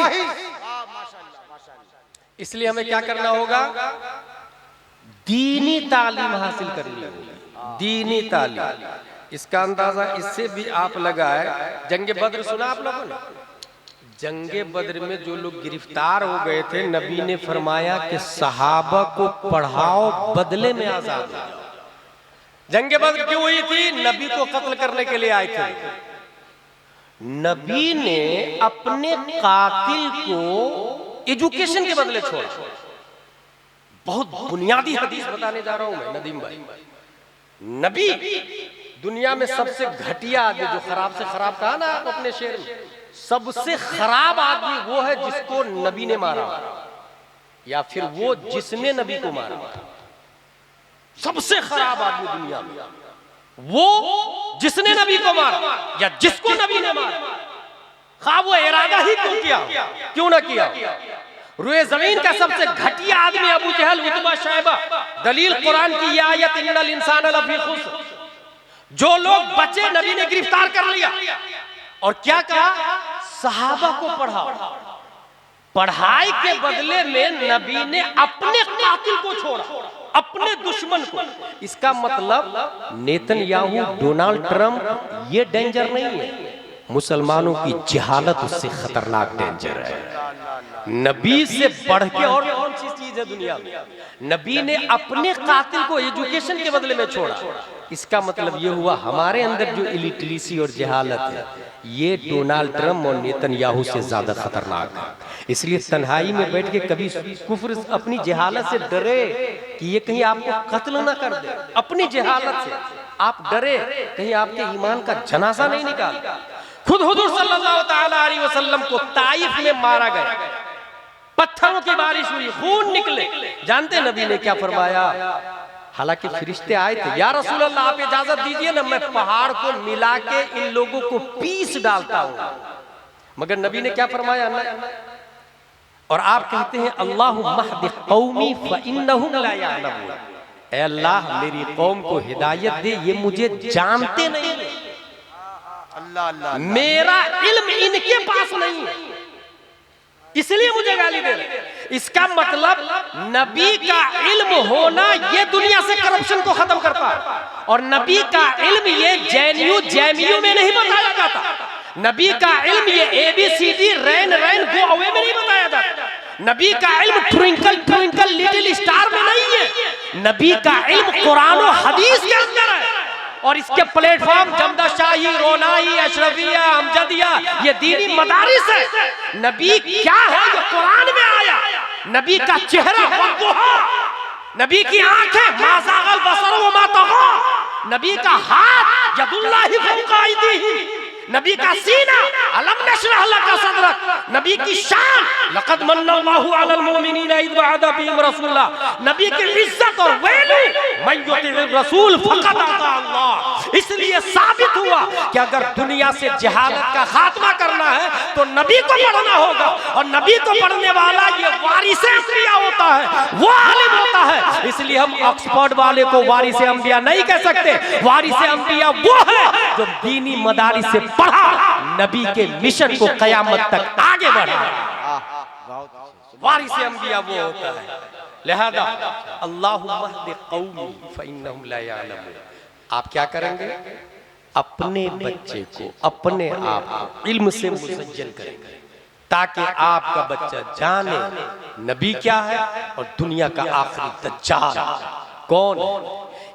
इसलिए हमें क्या करना होगा? दीनी तालीम हासिल करनी होगी, दीनी तालीम। इसका अंदाजा इससे भी आप लगाए, जंगे बद्र सुना आप लोगों ने? जंगे बद्र में जो लोग गिरफ्तार हो गए थे, नबी ने फरमाया कि सहाबा को पढ़ाओ, बदले में आजाद हो जाओ। जंगे बद्र क्यों हुई थी? नबी को कत्ल करने के लिए आए थे। नबी ने अपने कातिल को एजुकेशन के बदले छोड़ा। बहुत बुनियादी हदीस बताने जा रहा हूं मैं नदीम भाई। नबी दुनिया में सबसे घटिया आदमी, जो खराब से खराब कहा ना आप अपने शेर में, सबसे खराब आदमी वो है जिसको नबी ने मारा, या फिर वो जिसने नबी को मारा। सबसे खराब आदमी दुनिया में वो जिसने नबी को मारा या जिसको नबी ने मारा, खा वो इरादा ही क्यों किया, क्यों ना किया। रुए जमीन का सबसे घटिया आदमी अबू जहल, उतबा, शैबा। दलील कुरान की ये आयत, इन्नल इंसान लफी खुस्र। जो लोग बचे, नबी ने गिरफ्तार कर लिया और क्या कहा? सहाबा को पढ़ाओ। पढ़ाई के बदले में नबी ने अपने कातिल को छोड़ा, अपने दुश्मन को। इसका मतलब नेतन्याहू, डोनाल्ड ट्रंप ये डेंजर नहीं है, मुसलमानों की जहालत उससे खतरनाक डेंजर है। नबी से बढ़ के और कौन सी चीज है दुनिया में? नबी ने अपने कातिल को एजुकेशन के बदले में छोड़ा। इसका मतलब ये हुआ हमारे अंदर जो इलिटरेसी और जहालत है, ये डोनाल्ड ट्रंप और नेतन्याहू से ज्यादा खतरनाक है। इसलिए तन्हाई में बैठ के कभी कुफ्र अपनी जहालत से डरे कि ये कहीं आपको कत्ल ना कर दे। अपनी जहालत से आप डरे कहीं आपके ईमान का जनाजा नहीं निकाल। खुद हुजूर सल्लल्लाहु तआला अलैहि वसल्लम को ताइफ में मारा गया, पत्थरों की बारिश हुई, खून निकले। जानते नबी ने क्या फरमाया? हालांकि फरिश्ते आए थे, या रसूल अल्लाह आप इजाजत दीजिए ना, मैं पहाड़ को मिला के इन लोगों को पीस डालता हूं। मगर नबी ने क्या फरमाया? और आप कहते हैं अल्लाहुम्मा हदी कौमी फइन्नहुम ला यअलमून। ऐ अल्लाह मेरी कौम को हिदायत दे, ये मुझे जानते नहीं। अल्लाह अल्लाह, मेरा इल्म इनके पास नहीं है, इसलिए मुझे गाली दे रहे। इसका मतलब नबी का इल्म होना ये दुनिया से करप्शन को खत्म करता है। और नबी का इल्म ये जेएनयू में नहीं बताया जाता। नबी का इल्म ये ABCD रैन गो अवे में नहीं बताया जाता। नबी का इल्म ट्विंकल ट्विंकल लिटिल स्टार में नहीं है। नबी का इल्म कुरान और हदीस के अंदर है। और इसके प्लेटफॉर्म जमदा शाही, रोनाई, अशरफिया, अमजदिया, ये दीनी मदारिस है। नबी क्या है? ये कुरान में आया। नबी का चेहरा, नबी की आंखें, मा ज़ागल बसर व मा तग़ा। नबी का हाथ यदुल्लाहि फौका अयदीही, नबी का सीना अलम नशरह लका सदरक, नबी की शान लक़द मन्नल्लाहु अलल मुमिनीना इज़ बअदा फ़ीहिम रसूला, नबी की इज्जत और वैल्यू मन युतिइर रसूल फ़क़द अता अल्लाह। इसलिए साबित हुआ कि अगर दुनिया से जहालत का खात्मा करना है तो नबी को पढ़ना होगा, और नबी को पढ़ने वाला ये वारिसे अंबिया होता है, वो आलिम होता है। इसलिए हम ऑक्सफोर्ड वाले को वारिसे अंबिया नहीं कह सकते। वारिसे अंबिया वो है जो दीनी मदारिस से पढ़ा, नबी के मिशन को कयामत तक आगे बढ़ा। वारिसे अंबिया वो होता है। लिहाजा अल्लाहुम्मा हदी कौमी फइन्नहुम ला यअलमून। आप क्या करेंगे? अपने बच्चे को, अपने आप को इल्म से मुसज्जल करेंगे, ताकि आपका बच्चा जाने नबी क्या है और दुनिया का आखिरी दज्जाल कौन है।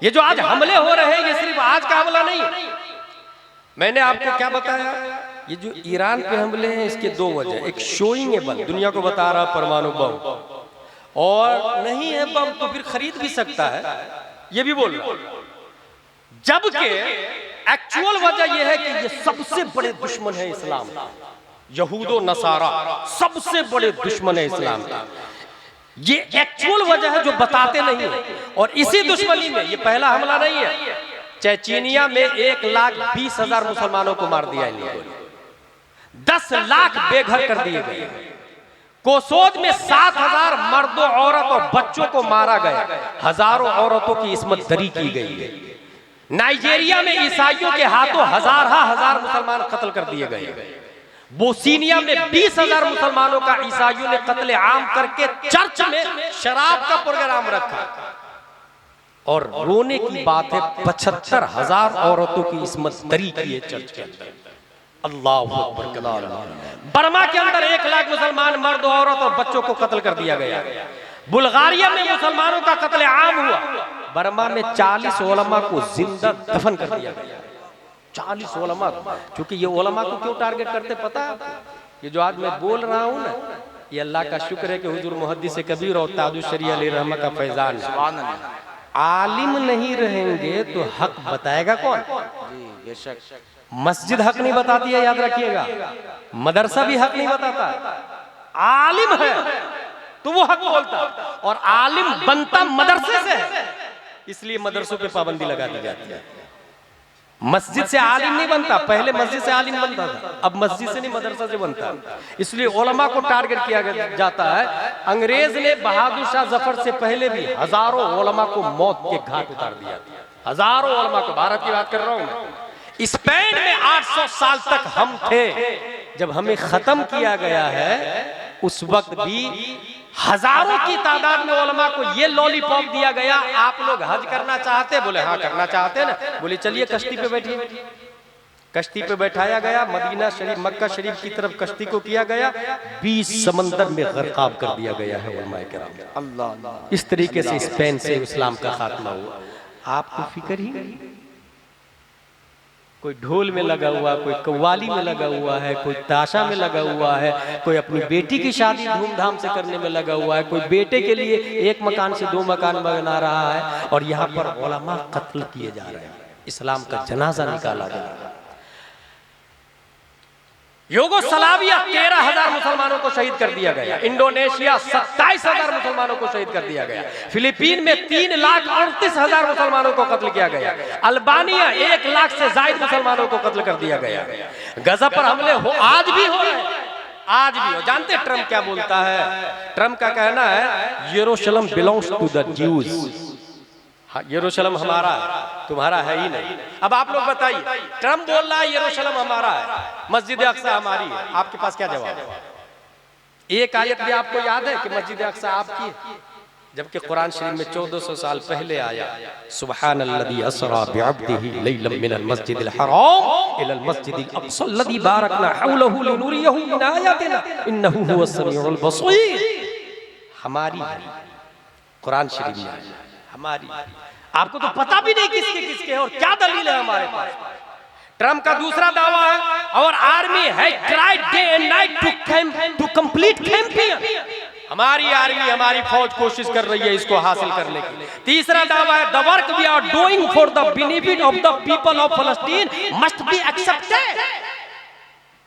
ये जो आज हमले हो रहे हैं, ये सिर्फ आज का हमला नहीं। मैंने आपको क्या बताया, ये जो ईरान पे हमले हैं इसके दो वजह, एक शोइंग है बम, दुनिया को बता रहा परमाणु बम, और नहीं है बम तो फिर खरीद भी सकता है, ये भी बोल रहा। जबकि एक्चुअल वजह यह है कि ये सबसे बड़े दुश्मन है इस्लाम, यहूदो नसारा सबसे बड़े दुश्मन है इस्लाम। ये एक्चुअल वजह है जो बताते नहीं है। और इसी दुश्मनी में ये पहला हमला नहीं है। चेचेनिया में 1,20,000 मुसलमानों को मार दिया इन लोगों ने, 10 लाख बेघर कर दिए गए। कोसोव में 7,000 मर्दों, औरत और बच्चों को मारा गया, हजारों औरतों की इस्मत दरी की गई है। नाइजीरिया में ईसाइयों के हाथों हजार मुसलमान कत्ल कर दिए गए। बोस्निया में 20,000 मुसलमानों का ईसाइयों ने कत्ले आम करके चर्च में शराब का प्रोग्राम रखा। और रोने की बात है, 75,000 औरतों की इस्मत दरी की है चर्च के अंदर। अल्लाह अकबर। बर्मा के अंदर 1 लाख मुसलमान मर्द, औरत और बच्चों को कत्ल कर दिया गया। बुल्गारिया में मुसलमानों का कत्ले आम हुआ। बर्मा में 40 उलमा को जिंदा दफन कर दिया गया। 40 उलमा। क्योंकि ये उलमा को क्यों टारगेट करते पता है? ये जो आज मैं बोल रहा हूँ ना, ये अल्लाह का शुक्र है कि हुजूर मुहद्दिस कबीर और ताजुश शरिया अली रहमा का फैजान है। आलिम नहीं रहेंगे तो हक बताएगा कौन? बेशक। मस्जिद हक नहीं बताती है, याद रखिएगा। मदरसा भी हक नहीं बताता। आलिम है तो वो हक बोलता, और आलिम बनता मदरसे से है, इसलिए मदरसों पे पाबंदी लगा दी जाती है। मस्जिद से आलिम नहीं बनता, पहले मस्जिद से आलिम बनता था, अब मस्जिद से नहीं मदरसा से बनता। इसलिए उलमा को टारगेट किया जाता है। अंग्रेज ने बहादुर शाह जफर से पहले भी हजारों उलमा को मौत के घाट उतार दिया। हजारों उलमा को, भारत की बात कर रहा हूं मैं। स्पेन में 800 साल तक हम थे, जब हमें खत्म किया गया है उस वक्त भी हजारों की तादाद में उलमा को ये लॉलीपॉप दिया गया, आप लोग हज करना चाहते? बोले हाँ करना चाहते ना। बोले चलिए कश्ती पे बैठिए। कश्ती पे बैठाया गया, मदीना शरीफ मक्का शरीफ की तरफ कश्ती को किया गया, 20 समंदर में गर्काब कर दिया गया है उलमाए किराम। अल्लाह। इस तरीके से स्पेन से इस्लाम का खात्मा हुआ। आपको फिक्र ही नहीं। कोई ढोल में लगा हुआ, कोई कव्वाली में लगा हुआ है, कोई ताशा में लगा हुआ है, कोई अपनी बेटी की शादी धूमधाम से करने में लगा हुआ है, कोई बेटे के लिए 1 मकान से 2 मकान बना रहा है, और यहाँ पर उलमा कत्ल किए जा रहे हैं। इस्लाम का जनाजा निकाला जा रहा है। युगोस्लाविया 13,000 मुसलमानों को शहीद कर दिया गया। इंडोनेशिया 27,000 मुसलमानों को शहीद कर दिया गया। फिलीपीन में 3,38,000 मुसलमानों को कत्ल किया गया। अल्बानिया 1 लाख से ज्यादा मुसलमानों को कत्ल कर दिया गया। गजा पर हमले हो, आज भी हो रहे हैं, आज भी हो। जानते हैं ट्रम्प क्या बोलता है? ट्रम्प का कहना है यरूशलेम बिलोंग्स टू द ज्यूज। यरूशलेम हमारा है, तुम्हारा है ही नहीं। अब आप लोग बताइए, ट्रम्प बोल रहा है यरूशलेम हमारा है, मस्जिद अक्सा हमारी है, आपके पास क्या जवाब है? एक आयत भी आपको याद है कि मस्जिद अक्सा आपकी है, जबकि कुरान शरीफ में 1400 साल पहले आया, सुब्हानल्लज़ी असरा बिअब्दिही लैलन मिनल मस्जिदिल हराम इलल मस्जिदिल अक्सा अल्लज़ी बारकना हौलहु लिनुरियहु मिन आयातिना इन्नहु हुवस समीउल बसीर। हमारी कुरान शरीफ में हमारी। आपको तो पता भी नहीं किसके किसके है और क्या दलील है हमारे पास। ट्रम्प का दूसरा दावा है, और आर्मी है tried day and night to complete campaign. हमारी आर्मी, हमारी फौज कोशिश कर रही है इसको हासिल करने की। तीसरा दावा है the work we are doing for the benefit of the people of Palestine must be accepted.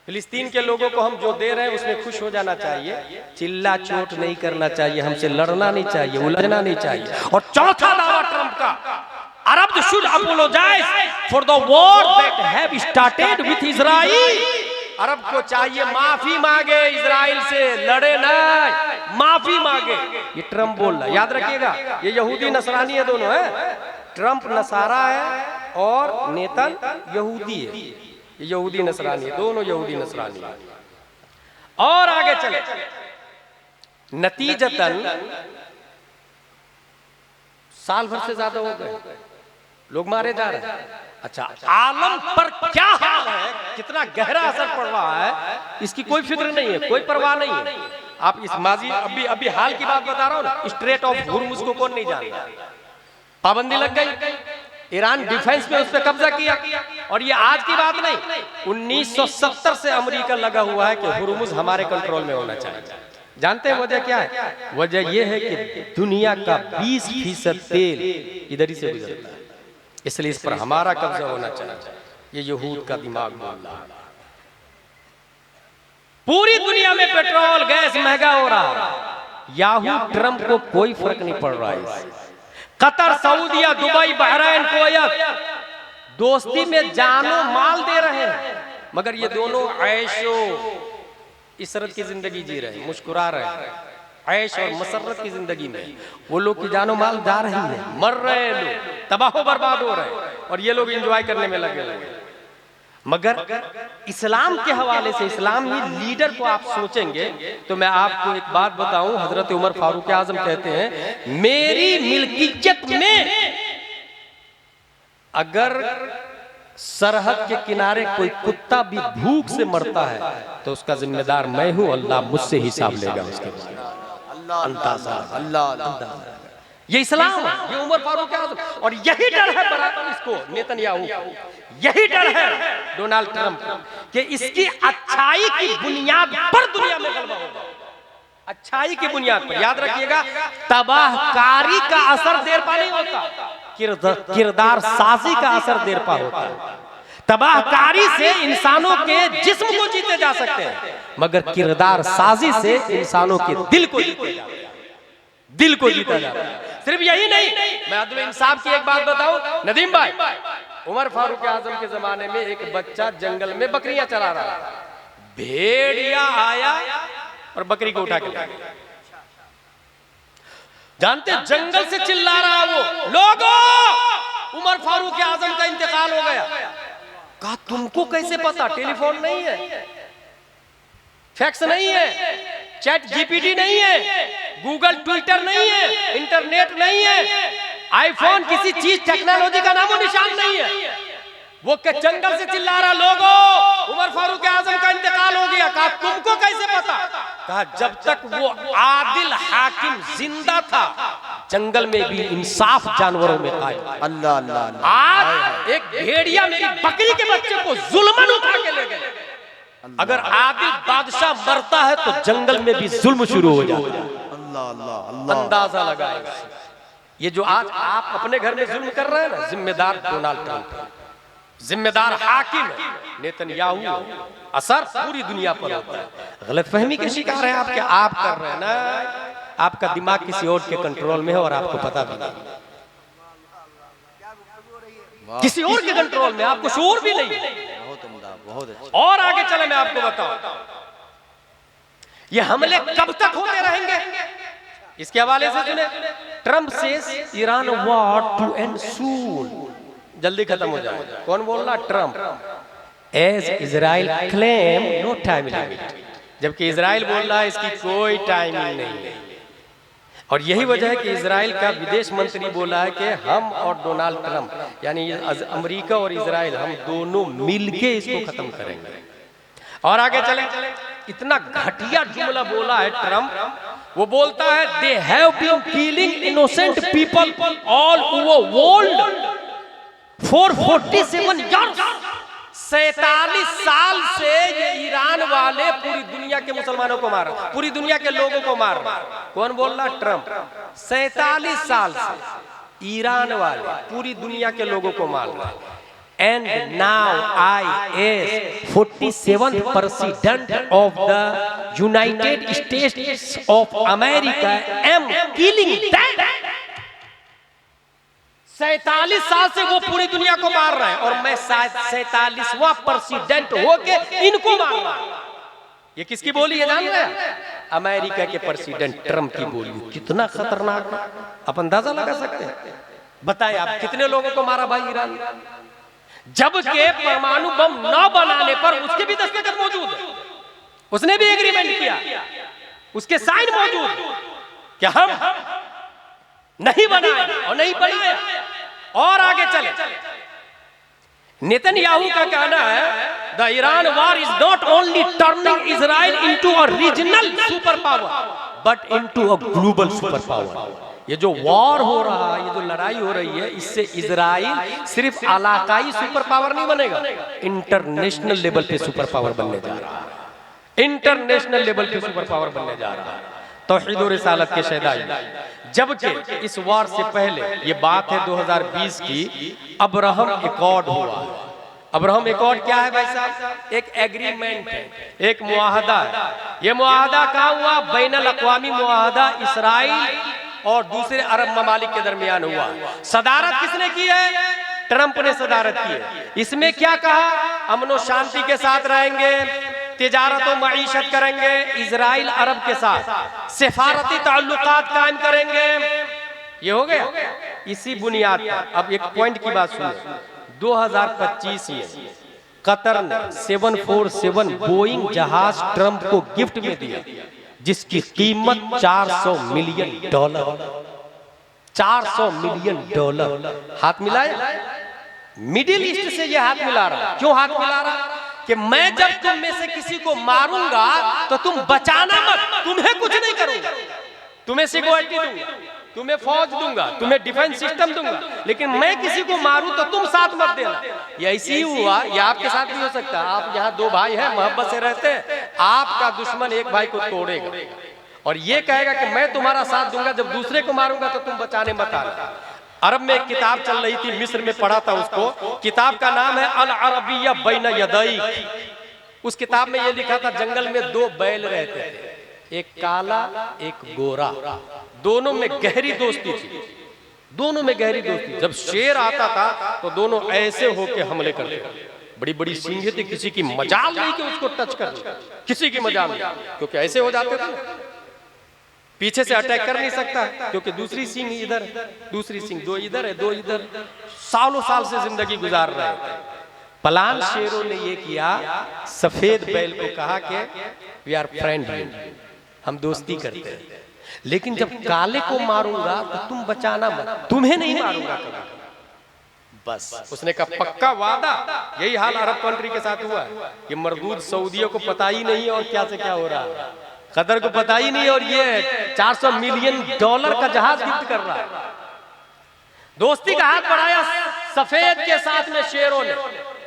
फिलिस्तीन के लोगों को हम जो दे रहे हैं उसमें खुश हो जाना चाहिए, चिल्ला चोट नहीं करना चाहिए, हमसे लड़ना नहीं चाहिए, उलझना नहीं चाहिए। और चौथा दावा ट्रंप का, Arab should apologise for the war that have started with Israel. अरब को चाहिए माफी मांगे इजराइल से, लड़े नहीं, माफी मांगे। ये ट्रंप बोल रहा है, याद रखिएगा। ये यहूदी नसरानी है, दोनों है। ट्रंप नसारा है और नेतन यहूदी है। यहूदी नसरानी है, दोनों यहूदी नसरानी है। और आगे चले, नतीजतन साल भर से ज्यादा हो गए, लोग मारे जा रहे हैं। अच्छा, आलम पर क्या हाल है, कितना गहरा असर पड़ रहा है, इसकी कोई फिक्र नहीं है, कोई परवाह नहीं है। आप इस माजी अभी हाल की बात बता रहा हूं ना, स्ट्रेट ऑफ हुर्मुज को कौन नहीं जानता, पाबंदी लग गई, ईरान डिफेंस में उस पर कब्जा किया। और ये आज की बात नहीं, 1970 से अमेरिका लगा हुआ है कि हुर्मुज हमारे कंट्रोल में होना चाहिए। जानते हैं वजह क्या है? वजह यह है कि दुनिया का 20% तेल इधर ही से गुजरता है, इसलिए इस पर हमारा कब्जा होना चाहिए। ये यहूद का दिमाग बोल रहा है। पूरी दुनिया में पेट्रोल गैस महंगा हो रहा है, याहू ट्रंप को कोई फर्क नहीं पड़ रहा है। कतर, सऊदिया, दुबई, बहरीन, कुवैत दोस्ती में जानो माल दे रहे हैं, मगर ये दोनों ऐशो इसरत की जिंदगी जी रहे हैं, मुस्कुरा रहे हैं, ऐश और मसरत की जिंदगी में। वो लोग की जानो माल जा रही है, मर रहे हैं लोग, तबाह बर्बाद हो रहे हैं, और ये लोग एंजॉय करने में लगे हुए हैं। मगर इस्लाम के हवाले से, इस्लामी लीडर को आप सोचेंगे तो मैं आपको एक बात बताऊं, हजरत उमर फारूक आजम कहते हैं, मेरी मिल्कियत में अगर सरहद के किनारे कोई कुत्ता भी भूख से मरता है तो उसका जिम्मेदार मैं हूं, अल्लाह मुझसे हिसाब लेगा उसके बाद। अल्लाह, ये इस्लाम है, ये उमर फारूक आजम। और यही डर है बराबर इसको नेतन्याहू, यही डर है डोनाल्ड ट्रंप कि इसकी अच्छाई की बुनियाद पर दुनिया में गलबा होगा। अच्छाई की बुनियाद पर, याद रखिएगा, तबाहकारी का असर देर पा नहीं होता, किरदार साजी का असर देर पा होता है। तबाहकारी से इंसानों के जिस्म को जीते जा सकते हैं, मगर किरदार साजी से इंसानों के दिल को जीते जाते हैं, दिल को जीता जाता है। सिर्फ यही नहीं, मैं अदल इंसाफ की एक बात बताऊं नदीम भाई, उमर फारूक आजम के जमाने में एक बच्चा जंगल में बकरियां चरा रहा था, भेड़िया आया और बकरी को उठा के ले गया। जानते, जंगल से चिल्ला रहा वो, लोगों उमर फारूक आजम का इंतकाल हो गया। कहा तुमको कैसे पता? टेलीफोन नहीं है, फैक्स नहीं है, चैट जीपीटी नहीं है, गूगल ट्विटर नहीं है, इंटरनेट नहीं है, आईफोन, किसी चीज टेक्नोलॉजी का नामो निशान नहीं है। वो के जंगल से चिल्ला रहा, लोगों उमर फारूक आजम का इंतकाल हो गया। कहा तुमको कैसे पता? कहा जब तक वो आदिल हाकिम जिंदा था, जंगल में भी इंसाफ जानवरों में आया। अल्लाह अल्लाह। आज एक भेड़िया मेरी बकरी के बच्चे को जुल्मन उठा के ले गए। अगर आदिल बादशाह मरता है तो जंगल में भी जुल्म शुरू हो जाता है। अल्लाह अल्लाह। अंदाजा लगाएगा, ये जो आज आप अपने घर में जुल्म कर रहे हैं ना, जिम्मेदार डोनाल्ड ट्रंप है, जिम्मेदार हाकिम है नेतन्याहू। असर पूरी दुनिया पर होता है। गलतफहमी के शिकार है आप, क्या आप कर रहे हैं ना, आपका दिमाग किसी और के कंट्रोल में है और आपको पता भी नहीं, किसी और के कंट्रोल में, आपको शऊर भी नहीं है। और आगे चले मैं आपको बताऊं, ये हमले कब तक होते रहेंगे इसके हवाले से सुने। ट्रंप से Iran war to end soon, जल्दी खत्म हो जाए। कौन बोल रहा? Trump. As Israel claim no time limit, जबकि इजराइल बोल रहा है इसकी कोई टाइमिंग नहीं है। और यही वजह है कि इजराइल का विदेश मंत्री बोला है कि हम और डोनाल्ड ट्रंप, यानी अमेरिका और इजराइल, हम दोनों मिलके इसको खत्म करेंगे। और आगे चले, इतना घटिया जुमला बोला है ट्रंप, वो बोलता है they have been killing innocent people all over world for 47 years 47 साल से ये ईरान वाले पूरी दुनिया के मुसलमानों को मार, पूरी दुनिया के लोगों को मार। कौन बोल रहा? ट्रंप। 47 साल से ईरान वाले पूरी दुनिया के लोगों को मार रहा। And now I as 47th president of the United States of America am killing them। 47 साल से वो पूरी दुनिया को मार रहे हैं और मैं 47वां प्रेसिडेंट होके इनको मार रहा हूं। ये किसकी बोली है जान रहे हैं? अमेरिका के प्रेसिडेंट ट्रंप की बोली। कितना खतरनाक, आप अंदाजा लगा सकते हैं? बताएं आप कितने लोगों को मारा भाई ईरान? जबकि परमाणु बम न बनाने पर उसके भी दस्तखत मौजूद है, उसने भी एग्रीमेंट किया, उसके साइन मौजूद कि हम नहीं बनाए और नहीं बनाया। और आगे चले, नेतन्याहू का कहना है the Iran war is not only turning Israel into a regional super power but into a global super power. ये जो वॉर हो रहा है, ये जो लड़ाई हो रही है, इससे इजराइल सिर्फ इलाकाई सुपर पावर नहीं बनेगा, इंटरनेशनल लेवल पे सुपर पावर बनने जा रहा है। इंटरनेशनल लेवल पे सुपर पावर बनने जा रहा है। तौहीद और रिसालत के शहदाई। जबकि इस वॉर से पहले, ये बात है 2020 की, अब्राहम एकॉर्ड हुआ। अब्राहम एकॉर्ड क्या है भाई साहब? एक एग्रीमेंट है, एक मुआहदा है। ये मुआहदा कहाँ हुआ? बैनुल अक़वामी मुआहदा इसराइल और दूसरे अरब ममालिक के दरमियान हुआ। सदारत किसने की है? ट्रंप ने सदारत की है। इसमें क्या कहा? अमन और शांति के साथ रहेंगे, तिजारत और मईशत करेंगे इजराइल अरब के साथ, सिफारती ताल्लुकात कायम करेंगे। ये हो गया। इसी बुनियाद पर अब एक पॉइंट की बात सुनिए। 2025 में कतर ने 747 बोइंग जहाज ट्रंप को गिफ्ट में दिया, जिसकी कीमत $400 मिलियन। 400 मिलियन डॉलर हाथ मिलाया। मिडिल ईस्ट से ये हाथ मिला रहा। क्यों हाथ मिला रहा? कि मैं जब तुम में से किसी को मारूंगा तो तुम बचाना मत, तुम्हें कुछ नहीं करूंगा, तुम्हें सिक्योरिटी दूंगा, तुम्हें फौज दूंगा, तुम्हें डिफेंस सिस्टम दूंगा, लेकिन मैं किसी को मारूं तो तुम साथ मत देना। ये ऐसे ही हुआ, ये आपके साथ भी हो सकता है। आप यहाँ 2 भाई हैं, मोहब्बत से रहते हैं, आपका दुश्मन एक भाई को तोड़ेगा और ये कहेगा कि मैं तुम्हारा साथ दूंगा, जब दूसरे को मारूंगा तो तुम बचाने मत आना। अरब में एक किताब चल रही थी, मिस्र में पढ़ा था उसको। किताब का नाम है अल अरबिया बैन यदैक। उस किताब में ये लिखा था, जंगल में 2 बैल रहते थे, एक काला एक गोरा, दोनों में गहरी दोस्ती थी, दोनों में गहरी दोस्ती। जब शेर आता था तो दोनों ऐसे होके हमले करते थे। बड़ी बड़ी सींगें थी, किसी की मजाल नहीं कि उसको टच कर, किसी की मजाल नहीं, क्योंकि ऐसे हो जाते थे। पीछे से अटैक कर नहीं सकता क्योंकि दूसरी सींग इधर, दूसरी सींग 2 इधर है, 2 इधर। सालों साल से जिंदगी गुजार रहे थे। प्लान शेरों ने ये किया, सफेद बैल को कहा कि वी आर फ्रेंड, हम दोस्ती करते हैं, लेकिन जब काले को मारूंगा तो तुम बचाना मत, तुम्हें नहीं मारूंगा कभी। बस उसने कहा पक्का वादा। यही हाल अरब कंट्री के साथ हुआ। ये मरदूद सऊदियों को पता ही नहीं और क्या से क्या हो रहा है, कतर को पता ही नहीं और ये $400 मिलियन का जहाज गिफ्ट कर रहा है। दोस्ती का हाथ बढ़ाया सफेद के साथ में शेरों ने।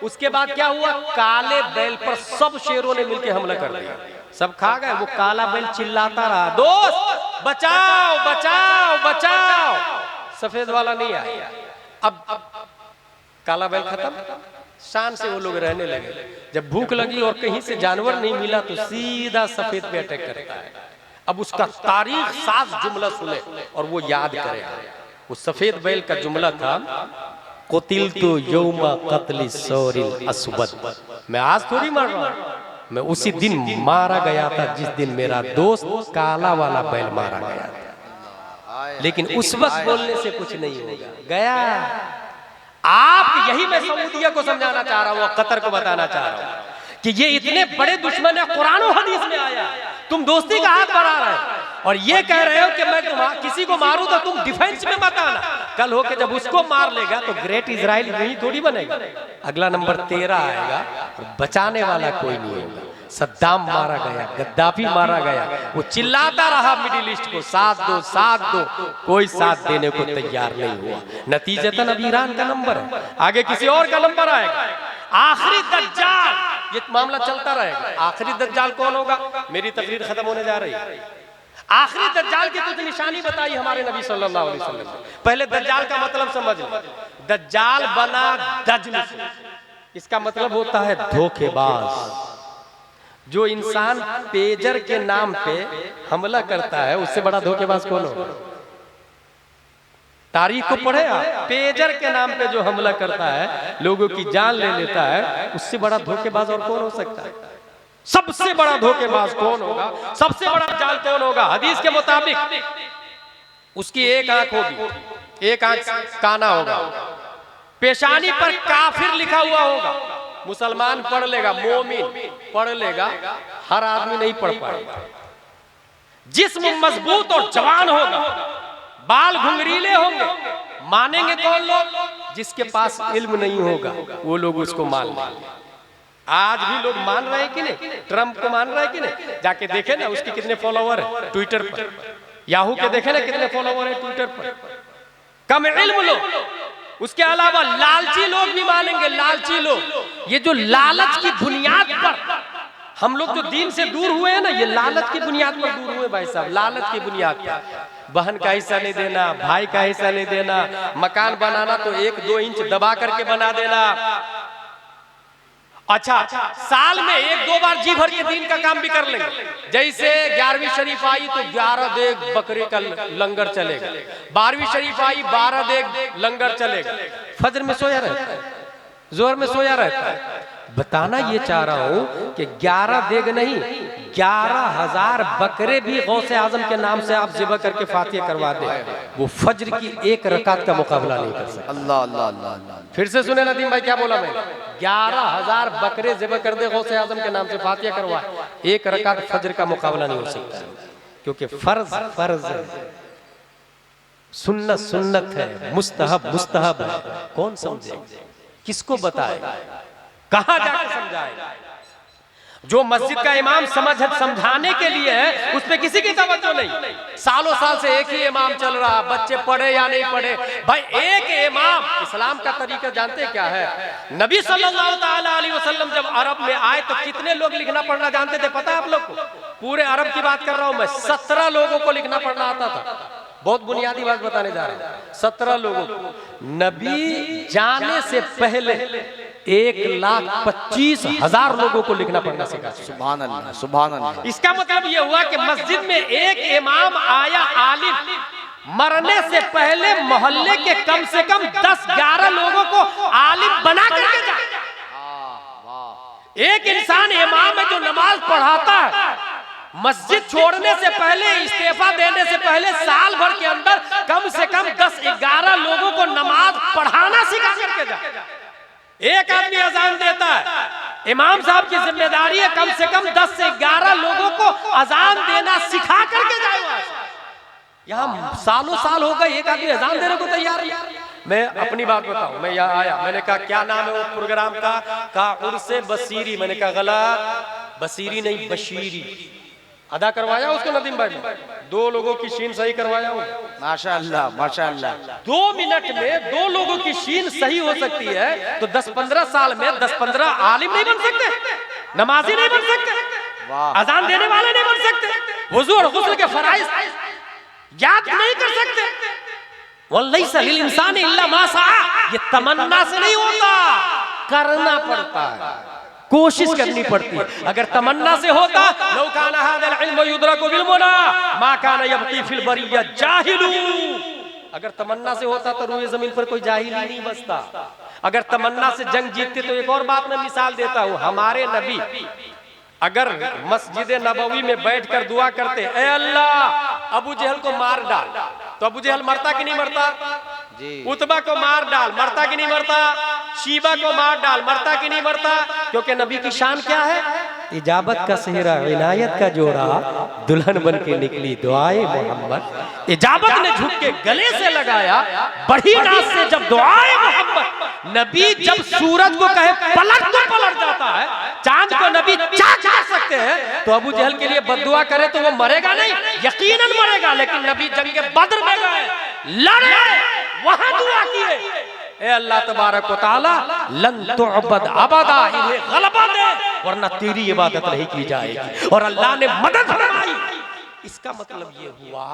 उसके बाद क्या हुआ? काले बैल पर सब शेरों ने मिलकर हमला कर दिया, सब खा गए। वो काला बैल चिल्लाता रहा, दोस्त बचाओ बचाओ बचाओ। सफेद वाला नहीं आया। अब काला बैल खत्म, शान से वो लोग रहने लगे। जब भूख लगी और कहीं से जानवर नहीं मिला तो सीधा सफेद पे अटैक करता है। अब उसका तारीख साज जुमला सुने और वो याद करे। वो सफेद बैल का जुमला था, कुतिलतु यौमा कत्ली सौरिल अस्वद। मैं आज थोड़ी मर रहा हूं, मैं उसी दिन मारा गया था जिस दिन मेरा दोस्त काला वाला बैल मारा गया था। लेकिन उस वक्त बोलने से कुछ नहीं होगा, गया। आप यही मैं सऊदिया को समझाना चाह रहा हूँ, कतर को बताना चाह रहा हूँ कि ये इतने बड़े दुश्मन है। कुरान और हदीस में आया, तुम दोस्ती का हाथ बढ़ा रहे हो और ये कह रहे हो कि मैं किसी को मारूं तो तुम डिफेंस में मत आना। कल हो के जब उसको मार लेगा तो ग्रेट इजराइल यही थोड़ी बनेगा, अगला नंबर 13 आएगा और बचाने वाला कोई नहीं होगा। सद्दाम मारा गया, गद्दाफी मारा गया, वो चिल्लाता रहा मिडिल ईस्ट को साथ दो साथ दो, कोई साथ देने को तैयार नहीं हुआ। नतीजतन अब ईरान का नंबर है, आगे किसी और का नंबर आएगा। आखिरी दज्जाल, ये मामला चलता रहेगा। आखिरी दज्जाल कौन होगा? मेरी तकरीर खत्म होने जा रही है। आखिरी दज्जाल की कुछ निशानी बताई हमारे नबी सल्लल्लाहु अलैहि वसल्लम ने। पहले दज्जाल का मतलब समझ लो। दज्जाल बना दज्न से, इसका मतलब होता है धोखेबाज। जो इंसान पेजर के नाम पे हमला करता है, उससे बड़ा धोखेबाज कौन हो? तारीख को पढ़े आप, पेजर के नाम पे जो हमला करता है, लोगों की जान ले लेता है, उससे बड़ा धोखेबाज और कौन हो सकता है? सबसे बड़ा धोखेबाज कौन होगा? सबसे बड़ा जाल कौन होगा? हदीस के मुताबिक उसकी एक आंख होगी, एक आंख काना होगा, पेशानी पर काफिर लिखा हुआ होगा। मुसलमान पढ़ लेगा, मोमिन पढ़ लेगा, हर आदमी नहीं पढ़ पाएगा। जिस्म मजबूत और जवान होगा, बाल घुंघरीले होंगे। मानेंगे कौन लोग? जिसके पास इल्म नहीं होगा, वो लोग उसको मान लेंगे। आज भी लोग मान रहे हैं कि नहीं? ट्रम्प को मान रहे हैं कि नहीं? जाके देखे ना उसके कितने फॉलोवर है ट्विटर पर। याहू के देखे ना कितने फॉलोवर है ट्विटर पर। कम इल्म लोग, उसके अलावा लालची लोग भी मानेंगे। लालची लोग, ये जो लालच की बुनियाद पर हम लोग जो दीन से दूर हुए हैं ना, ये लालच की बुनियाद पर दूर हुए भाई साहब। लालच की बुनियाद पर बहन का हिस्सा नहीं देना, भाई का हिस्सा नहीं देना, मकान बनाना तो 1-2 इंच दबा करके बना देना। अच्छा, साल में 1-2 बार जी भर के दीन का काम भी कर लेंगे। जैसे 11वीं शरीफ आई तो 11 देग बकरे का लंगर चलेगा, 12वीं शरीफ आई 12 देग लंगर चलेगा। फजर में सोया रहता है, जोहर में सोया रहता है। बताना ये चाह रहा हूं कि 11 देग नहीं, 11,000 बकरे भी गौसे आजम के नाम से आप ज़िबा करके फातिहा करवा दे, वो फजर की एक रकात का मुकाबला नहीं कर सकता। अल्लाह अल्लाह अल्लाह। फिर से सुने नदीम भाई, क्या बोला मैंने? 11,000 बकरे ज़िबा कर दे गौसे आजम के नाम से फातिहा करवाए, एक रकात फजर का मुकाबला नहीं हो सकता। क्योंकि फर्ज फर्ज है, सुन्नत सुन्नत है, मुस्तहब मुस्तहब है। कौन समझे? किसको बताए? कहां जाकर समझाए? जो मस्जिद का इमाम समझाने के लिए है, उसमें किसी की तवज्जो नहीं। सालों साल से एक ही इमाम चल रहा, बच्चे पढ़े या नहीं पढ़े। भाई एक इमाम, इस्लाम का तरीका जानते क्या है? नबी सल्लल्लाहु ताला अलैहि वसल्लम जब अरब में आए तो कितने लोग लिखना पढ़ना जानते थे पता है आप लोग को? पूरे अरब की बात कर रहा हूं मैं, 17 लोगों को लिखना पढ़ना आता था। बहुत बुनियादी बात बताने जा रहा हूं, 17 लोगों को। नबी जाने से पहले 1,25,000 लोगों को लिखना पढ़ना सिखा। सुभान अल्लाह, सुभान अल्लाह। इसका मतलब ये हुआ कि मस्जिद में एक इमाम आया आलिम, मरने से पहले मोहल्ले के कम से कम 10-11 लोगों को आलिम बना करके जाए। एक इंसान इमाम है जो नमाज पढ़ाता है, मस्जिद छोड़ने से पहले, इस्तीफा देने से पहले साल भर के अंदर कम से कम 10-11 लोगों को नमाज पढ़ाना सिखा करके जाए। एक आदमी अजान देता है, इमाम साहब की जिम्मेदारी है कम से कम 10 से 11 लोगों को अजान देना सिखा करके जाए। यहाँ सालों साल हो गए, एक आदमी अजान देने को तैयार है। मैं अपनी बात बताऊं, मैं यहाँ आया, मैंने कहा क्या नाम है वो प्रोग्राम का? उर्से बसीरी। मैंने कहा गलत, बसीरी नहीं बशीरी। अदा करवाया उसको नदीम भाई ने, 2 लोगों की शीन सही करवाया हूँ। माशाअल्लाह माशाअल्लाह। 2 मिनट में 2 लोगों की शीन सही हो सकती है, तो 10-15 साल में 10-15 आलिम नहीं बन सकते, नमाजी नहीं बन सकते, अजान देने वाले नहीं बन सकते, वुजू और गुस्ल के फराइज याद नहीं कर सकते। वल्लैसा लिल इंसानी इल्ला मा सआ, ये तमन्ना से नहीं होता, करना पड़ता है, कोशिश करनी पड़ती है। अगर तमन्ना से होता, लौ काना हाज़ल इल्मु युद्रकु बिल मुना मा काना यबकी फिल बरिया जाहिलू। अगर तमन्ना से होता तो रूए जमीन पर कोई जाहिल ही नहीं बसता। अगर तमन्ना से जंग जीतते तो एक और बात मैं मिसाल देता हूँ, हमारे नबी अगर मस्जिद नबवी में बैठकर दुआ करते, ए अल्लाह अबू जहल को मार डाल, तो अबू जहल मरता कि नहीं मरता? उतबा को मार डाल, मरता कि नहीं मरता? शीबा को मार डाल, मरता कि नहीं मरता? क्योंकि नबी की शान क्या है? इजाबत का सेहरा, इनायत का जोड़ा, दुल्हन बन के निकली दुआए मोहम्मद। इजाबत ने झुक के गले से लगाया बड़ी नाज से जब दुआए मोहम्मद। नबी जब सूरज को कहे पलट तो पलट जाता है, चांद को नबी चाक कर सकते हैं, तो अबू जहल के लिए बद्दुआ करे तो वो मरेगा नहीं, यकीनन मरेगा। लेकिन नबी जंग बद्र में गए, लड़े, वहां दुआ किए, ए अल्लाह तबारक व तआला लन तुअबद अबदा, इन्हें गलबा दे वरना तेरी इबादत नहीं की जाएगी। और अल्लाह ने मदद फरमाई। इसका मतलब ये हुआ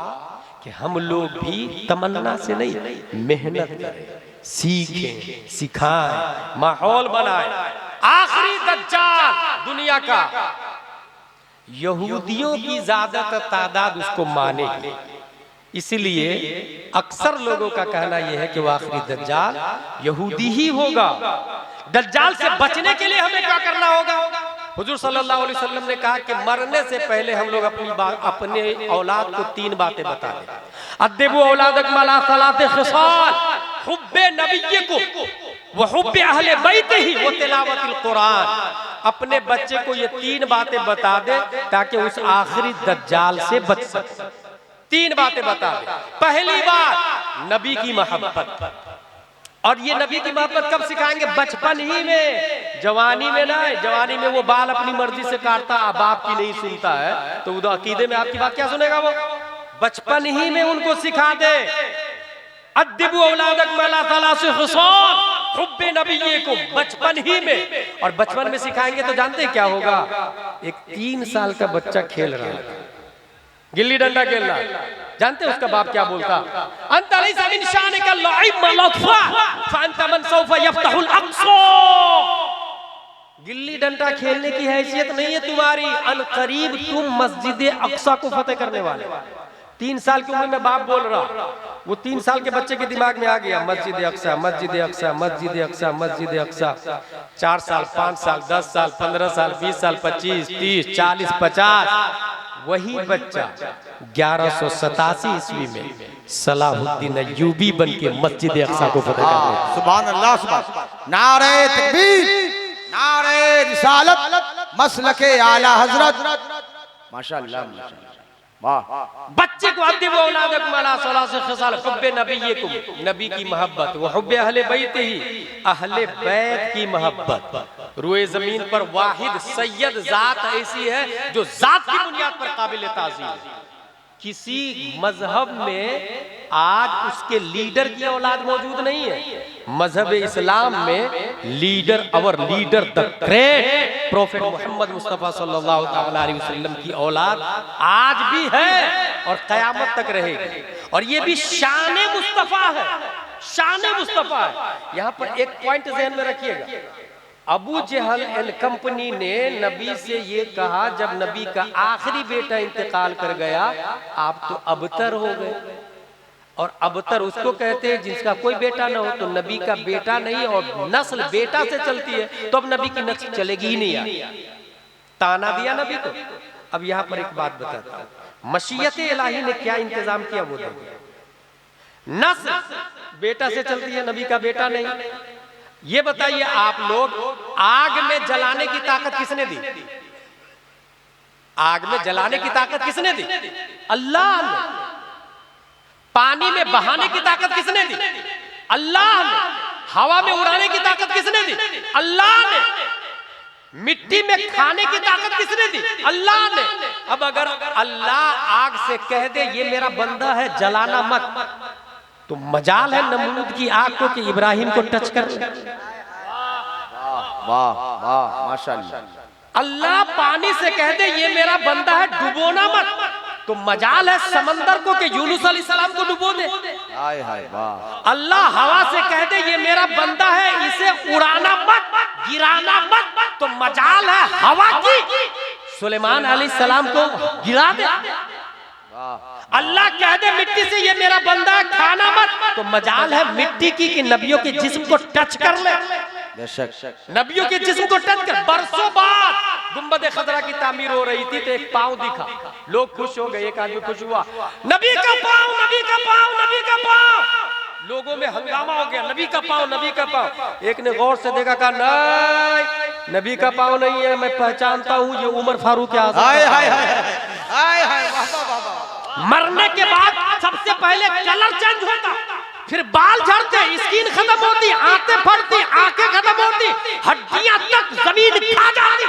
कि हम लोग भी तमन्ना से नहीं, मेहनत करें, सीखें, सिखाएं, माहौल बनाएं। आखिरी दज्जाल दुनिया का, यहूदियों की ज्यादातर तादाद उसको मानेगी, इसलिए अक्सर लोगों का कहना यह है कि वो आखिरी दज्जाल यहूदी ही होगा। दज्जाल से बचने के लिए हमें क्या करना होगा? हुजूर सल्लल्लाहु अलैहि वसल्लम ने कहा कि मरने से पहले हम लोग अपने औलाद को 3 बातें बता दें। अद्दिबु औलादकुम अला सलाति खिसाल, हुब्बे नबिय्यकुम व हुब्बे अहले बैतिही व तिलावतिल कुरान। अपने बच्चे को ये 3 बातें बता दे ताकि उस आखिरी दज्जाल से बच सके। 3 बातें बता दे। पहली बात नबी की मोहब्बत, और ये नबी की मोहब्बत कब सिखाएंगे? बचपन ही में, जवानी में ना। जवानी में वो बाल अपनी मर्जी से काटता, बाप की नहीं सुनता है, तो उधर अकीदे में आपकी बात क्या सुनेगा वो? बचपन ही में उनको सिखा दे। अद्दिबु औलादकुम अला सलासी खिसाल हुब्बे नबिय्यकुम, बचपन ही में। और बचपन में सिखाएंगे तो जानते हैं क्या होगा? एक 3 साल का बच्चा खेल रहा है, गिल्ली डंडा खेल रहा है, जानते हैं उसका बाप क्या बोलता? अंत लैसा मिन शानिका लइब लत्फा फअंत मन सौफ यफ्तहुल अक्सा। गिल्ली डंडा खेलने की हैसियत नहीं है तुम्हारी, अनकरीब तुम मस्जिद अक्सा को फतेह करने वाले। 3 साल की उम्र में बाप बोल रहा, वो 3 साल के बच्चे के दिमाग में आ गया मस्जिद अक्सा, मस्जिद अक्सा, मस्जिद अक्सा, मस्जिद अक्सा। 4 साल, 5 साल, 10 साल, 15 साल, 20 साल, 25, 30, 40, 50। वही बच्चा 1187 ईस्वी में सलाहुद्दीन अय्यूबी बन के मस्जिद अक्सा को फतेह कर दिया। सुभान अल्लाह, सुभान। नारे तकबीर, नारे रिसालत, मसलके आला हजरत, माशाअल्लाह, माशाअल्लाह, वाह। बच्चे को अद्दिबु औलादकुम अला सलासी खिसाल हुब्बे नबिय्यकुम, नबी की मोहब्बत, व हुब्बे अहले बैतिही, अहले बैत की मोहब्बत। रुए जमीन पर वाहिद सैयद जात ऐसी है जो जात की बुनियाद पर काबिल ताज़ीम है। किसी मजहब में आज उसके लीडर की औलाद मौजूद नहीं है। मजहब इस्लाम में leader, our leader the great prophet Muhammad Mustafa सल्लल्लाहु अलैहि वसल्लम की औलाद आज भी है और कयामत तक रहेगी। और ये भी शान मुस्तफा है, शान मुस्तफा है। यहाँ पर एक पॉइंट ज़हन में रखिएगा। अबू जहल एंड कंपनी ने नबी से ये कहा जब नबी का आखिरी बेटा इंतकाल कर गया, आप तो अबतर हो गए। और अबतर उसको कहते हैं जिसका कोई बेटा ना हो, तो नबी का बेटा नहीं और नस्ल बेटा से चलती है, तो अब नबी की नस्ल चलेगी ही नहीं। यार ताना दिया नबी को। अब यहाँ पर एक बात बताता हूं, मशीयत इलाही ने क्या इंतजाम किया वो देखिए। नस्ल बेटा से चलती है, नबी का बेटा नहीं। ये बताइए आप लोग, आग में जलाने की ताकत किसने दी? आग में जलाने की ताकत किसने दी? अल्लाह ने। पानी में बहाने की ताकत किसने दी? अल्लाह ने। हवा में उड़ाने की ताकत किसने दी? अल्लाह ने। मिट्टी में खाने की ताकत किसने दी? अल्लाह ने। अब अगर अल्लाह आग से कह दे ये मेरा बंदा है, जलाना मत, तो मजाल है नमरूद की आग को कि इब्राहिम को टच कर ले। वाह वाह, माशाअल्लाह। अल्लाह पानी से कह दे ये मेरा बंदा है, डुबोना मत, तो मजाल है समंदर को कि यूनुस अलैहिस्सलाम को डुबो दे। हाय हाय, वाह। अल्लाह हवा से कह दे ये मेरा बंदा है, इसे उड़ाना मत, गिराना मत, तो मजाल है हवा की सुलेमान अलैहिस्सलाम को गिरा दे। अल्लाह कह दे मिट्टी से ये मेरा बंदा है, खाना मत, तो मजाल है मिट्टी की कि नबियों के जिस्म को टच कर ले। नबियों के जिस्म को टच कर। बरसों बाद गुंबद खजरा की तामीर हो रही थी तो एक पांव दिखा, लोग खुश हो गए, एक आदमी खुश हुआ, नबी का पांव, नबी का पांव, नबी का पांव। लोगों में हंगामा हो गया, नबी का पांव, नबी का पांव। एक ने गौर से देखा, कहा नहीं नबी का पांव नहीं है, मैं पहचानता हूँ ये उमर फारूक आज़म। हाय हाय हाय हाय, मरने के बाद सबसे पहले कलर चेंज होता, फिर बाल झड़ते, स्किन खत्म होती, आंतें फटती, आंखें खत्म होती, हड्डियां तक जमीन खा जाती,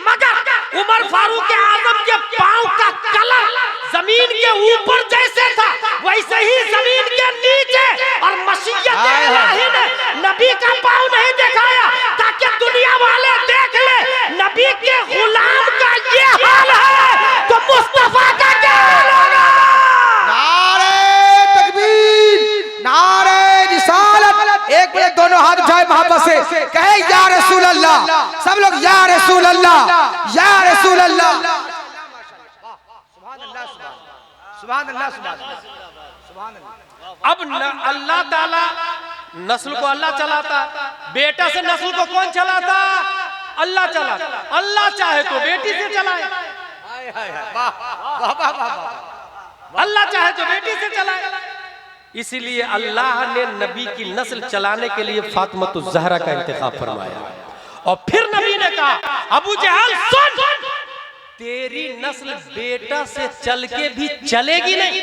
मगर उमर फारूक आज़म के पांव का कलर जमीन के ऊपर जैसे था वैसे ही जमीन के नीचे। और मशीयत इलाही ने हाथ उठाए मोहब्बत से, कहे या रसूल अल्लाह। सब लोग या रसूल अल्लाह, या रसूल अल्लाह। सुभान अल्लाह, सुभान अल्लाह। अब अल्लाह ताला नस्ल को अल्लाह चलाता, बेटा से नस्ल को कौन चलाता? अल्लाह चलाता। अल्लाह चाहे तो बेटी से चलाए, अल्लाह चाहे तो बेटी से चलाए। इसीलिए अल्लाह ने नबी की नस्ल चलाने के लिए फातिमा ज़हरा का इंतखाब फरमाया। और फिर नबी ने कहा, अबू जहल सुन, तेरी नस्ल बेटा से चल के भी चलेगी नहीं,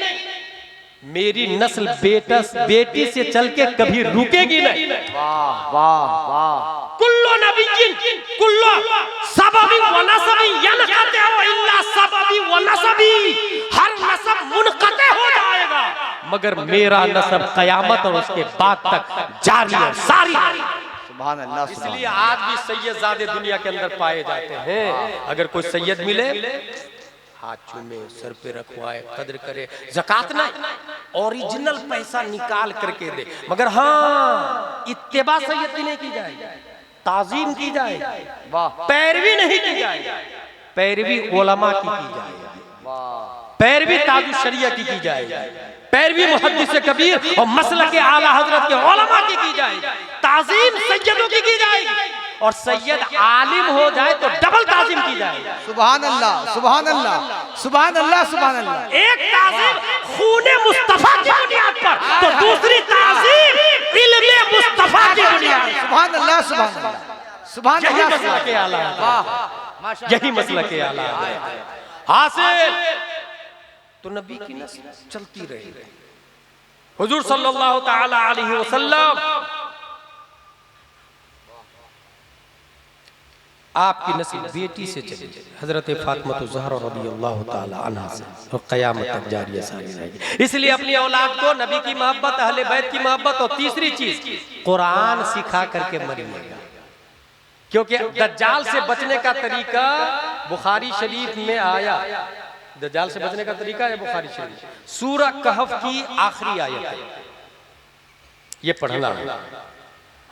मेरी नस्ल बेटी से चल के कभी रुकेगी नहीं। वाह वाह वाह। कुल्लो नबिय्यिन कुल्लो सबबी व नसबी यनक़ते हो इल्ला सबबी व नसबी, हर नसब मुनक़ते हो जाएगा मगर मेरा नसब क़यामत और उसके बाद तक जारी और सारी। सुभान अल्लाह। इसलिए आज भी सैयदजादे दुनिया के अंदर पाए जाते हैं। अगर कोई सैयद मिले, हाथ चूमे, सर पे रखवाए, कद्र करे, ज़कात नहीं, ओरिजिनल पैसा निकाल करके दे, मगर हाँ इत्तेबा सैयद की नहीं की जाए, ताजीम की जाए, पैरवी नहीं की जाए, पैरवी उलमा की जाए, पैरवी ताजुश शरिया की जाए, पैरवी मुहद्दिस कबीर और मसलक आला हजरत के उलमा की जाए, ताजीम सैयदों की जाएगी। और सैयद आलिम हो जाए तो डबल ताजीम की जाएगी। सुभान अल्लाह, सुभान अल्लाह, सुभान अल्लाह, सुभान अल्लाह। एक ताजीम खूने मुस्तफा की बुनियाद पर, तो दूसरी ताजीम इल्मे मुस्तफा की बुनियाद। सुभान अल्लाह, सुभान अल्लाह, सुभान अल्लाह। यही मसला के आला, यही मसला के आला हासिल। तो नबी की नस्ल चलती रही। हुजूर सल्लल्लाहु ताला अलैहि वसल्लम आपकी नस्ल बेटी से चली, हजरत फातिमा ज़हरा रज़ियल्लाहु ताला अन्हा से, और क़यामत तक जारी सारी रहेगी। इसलिए अपनी औलाद को नबी की मोहब्बत, अहले बैत की मोहब्बत, और तीसरी चीज कुरान सिखा करके मरिएगा। क्योंकि दज्जाल से बचने का तरीका बुखारी शरीफ में आया। दज्जाल से बचने का तरीका है बुखारी शरीफ, सूरह कहफ की आखिरी आयत है, ये पढ़ना है।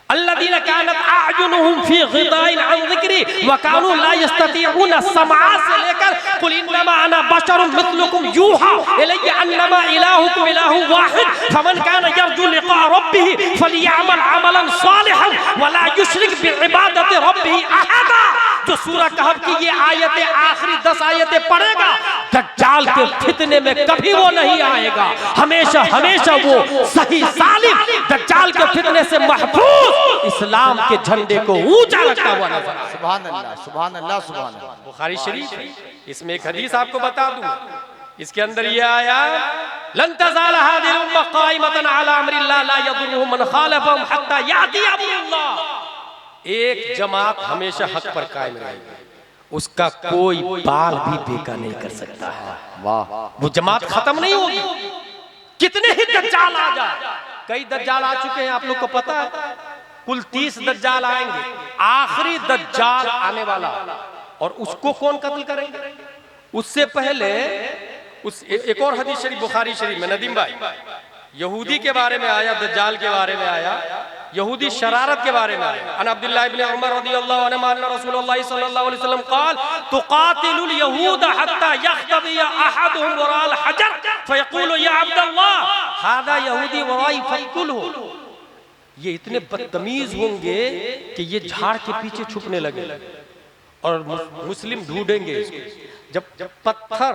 अल्लज़ीना कानत अअयुनुहुम फी ग़िताइन अन ज़िक्री व कानू ला यस्ततीऊना समआ से लेकर कुल इन्नमा अना बशरुम मिस्लुकुम यूहा इलैया अन्नमा इलाहुकुम इलाहुन वाहिद फमन कान यरजू लिक़ा रब्बिही फलियअमल अमलन सालिहन व ला युशरिक बिइबादति रब्बिही अहदा। जो सूरह कहफ की ये आयतें, आखिरी 10 आयतें पढ़ेगा, दज्जाल के फितने में कभी वो नहीं आएगा। हमेशा हमेशा वो सही सालिम, दज्जाल के फितने से महफूज, इस्लाम के झंडे को ऊंचा रखता हुआ नजर। सुभान अल्लाह, सुभान अल्लाह, सुभान अल्लाह। बुखारी शरीफ, इसमें एक हदीस आपको बता दूं, इसके अंदर ये आया, लन तज़ाल हादिल उम्मह क़ाइमतन अला अम्रिल्लाह ला यदुर्रुहुम मन खालफहुम हत्ता याती अम्रुल्लाह। एक जमात हमेशा हक पर कायम रहेगी, उसका कोई बाल भी बेका नहीं कर सकता है। वाह। वो जमात खत्म नहीं होगी, कितने ही दज्जाल आ जाए। कई दज्जाल आ चुके हैं, आप लोग को पता है, कुल 30 दज्जाल आएंगे। आखिरी दज्जाल आने वाला, और उसको कौन कत्ल करेंगे? उससे पहले उस एक और हदीस शरीफ बुखारी शरीफ में, नदीम भाई, यहूदी के बारे में आया, दज्जाल के बारे में आया, यहूदी शरारत के बारे में आया। अन अब्दुल्लाह इब्न उमर रज़ियल्लाहु अन्हुमा अन्ना रसूलुल्लाह सल्लल्लाहु अलैहि वसल्लम क़ाल तुक़ातिलुल यहूद हत्ता यख्तबी अहदुहुम वराल हजर फयक़ूलु या अब्दुल्लाह हादा यहूदी वराई फक़ुलहु। ये इतने बदतमीज होंगे कि ये झाड़ के पीछे छुपने लगे, और मुस्लिम ढूंढेंगे इसको। जब पत्थर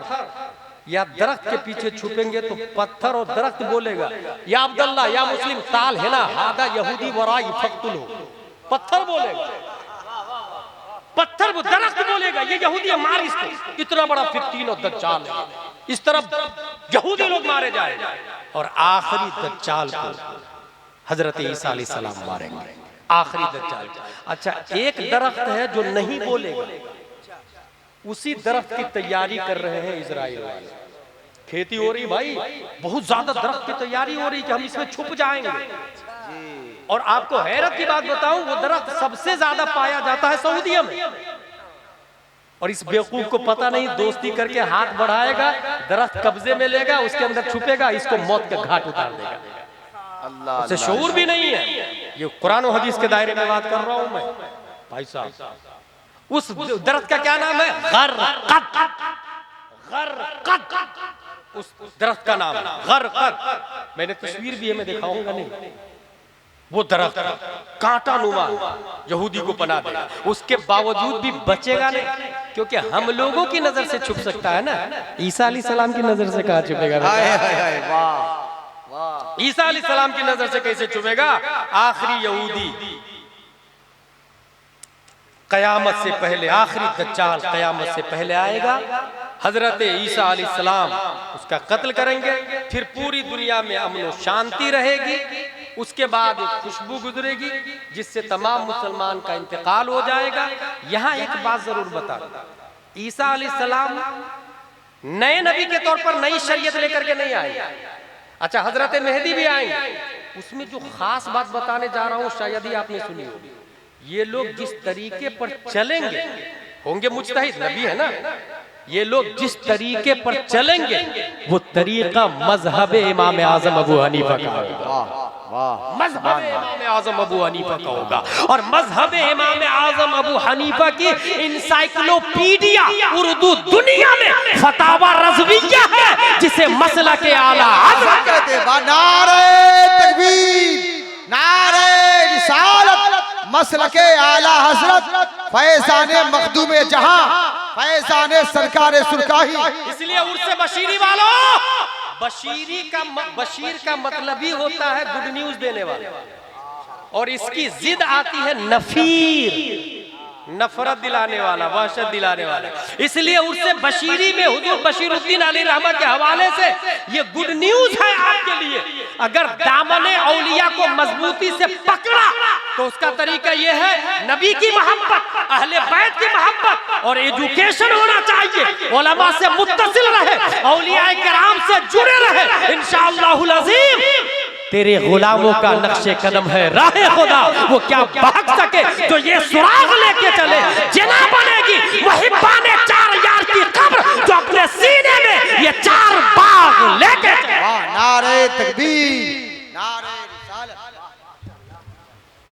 या दरख्त के पीछे छुपेंगे तो पत्थर और दरख्त बोलेगा, या अब्दुल्ला या मुस्लिम ताल है ना, हादा यहूदी वराई फक़तुलहु। पत्थर बोलेगा, पत्थर वो दरख्त बोलेगा, ये यहूदी है, मार इसको। इतना बड़ा फित्तीन और दज्जाल है, इस तरफ यहूदी लोग मारे जाए, और आखिरी दज्जाल को हजरत ईसा अलैहिस्सलाम मारेंगे, आखिरी दज्जाल। अच्छा, एक दरख्त है जो नहीं बोलेगा, उसी दरख्त की तैयारी कर रहे हैं इजराइल वाले। खेती हो रही भाई, बहुत ज्यादा दरख्त की तैयारी हो रही कि हम इसमें छुप जाएंगे। और आपको हैरत की बात बताऊं, वो दरख्त सबसे ज्यादा पाया जाता है सऊदीया में, और इस बेवकूफ को पता नहीं, दोस्ती करके हाथ बढ़ाएगा, दरख्त कब्जे में लेगा, उसके अंदर छुपेगा, इसको मौत के घाट उतार देगा। अल्लाह, उसे शऊर भी नहीं है। ये कुरान और हदीस के दायरे में बात कर रहा हूं मैं भाई साहब। उस दरख्त का क्या नाम है? गरकत। उस दरख्त का नाम गरकत। मैंने तस्वीर भी है, मैं दिखाऊंगा नहीं। वो दरख्त कांटा नुमा यहूदी को बना दे, उसके बावजूद भी बचेगा नहीं, क्योंकि हम लोगों की नजर से छुप सकता है ना, ईसा अलैहिस्सलाम की नजर से कहां छुपेगा? ईसा अलैहिस्सलाम की नजर से कैसे छुपेगा? आखिरी यहूदी कयामत से पहले, आखिरी दज्जाल कयामत से पहले आएगा, हजरत ईसा अलैहिस्सलाम उसका कत्ल करेंगे, फिर पूरी दुनिया में अमन और शांति रहेगी। उसके बाद एक खुशबू गुजरेगी जिससे तमाम मुसलमान का इंतकाल हो जाएगा। यहाँ एक बात जरूर बता, ईसा अलैहिस्सलाम नए नबी के तौर पर नई शरीयत लेकर के नहीं आए। अच्छा, हजरत मेहदी भी आएंगे, उसमें जो खास बात बताने जा रहा हूँ शायद ही आपने सुनी होगी। ये लोग जिस तरीके पर चलेंगे, होंगे मुज्तहिद, नबी है ना, ये लोग जिस तरीके पर चलेंगे वो तरीका मजहब इमाम आजम अबू हनीफा का होगा। मजहब इमाम आजम अबू हनीफा का होगा। और मजहब इमाम आजम अबू हनीफा की इंसाइक्लोपीडिया उर्दू दुनिया में फतावा रज़विया है, जिसे मसला के आला हज़रत कहते हैं। नारे तकबीर, नारे रिसालत, मसलके आला हजरत फैज़ाने मखदूमे जहां, फैज़ाने सरकारे सुरकाही। इसलिए उर्से बशीरी वालों, बशीर का मतलब ही होता है गुड न्यूज देने वाला, और इसकी जिद आती है नफीर, नफरत दिलाने वाला, वहशत दिलाने वाला। इसलिए उर्से बशीरी में हुजूर बशीरुद्दीन अली रहमा के हवाले से ये गुड न्यूज है आपके लिए। अगर दामने औलिया को मजबूती से पकड़ा तो उसका तरीका ये है, नबी की मोहब्बत, अहले बैत की मोहब्बत और एजुकेशन होना चाहिए, उलमा से मुत्तसिल रहे, औलिया किराम से जुड़े रहे। इंशाअल्लाहुल अज़ीम तेरे गुलामों का नक्शे कदम है राहे खुदा, वो क्या भाग सके जो ये सुराग लेके चले। जना बनेगी मुहिब्बाने चार यार की कब्र, जो अपने सीने में ये चार बाग लेके चले। नारे तकबीर, नारे रिसालत।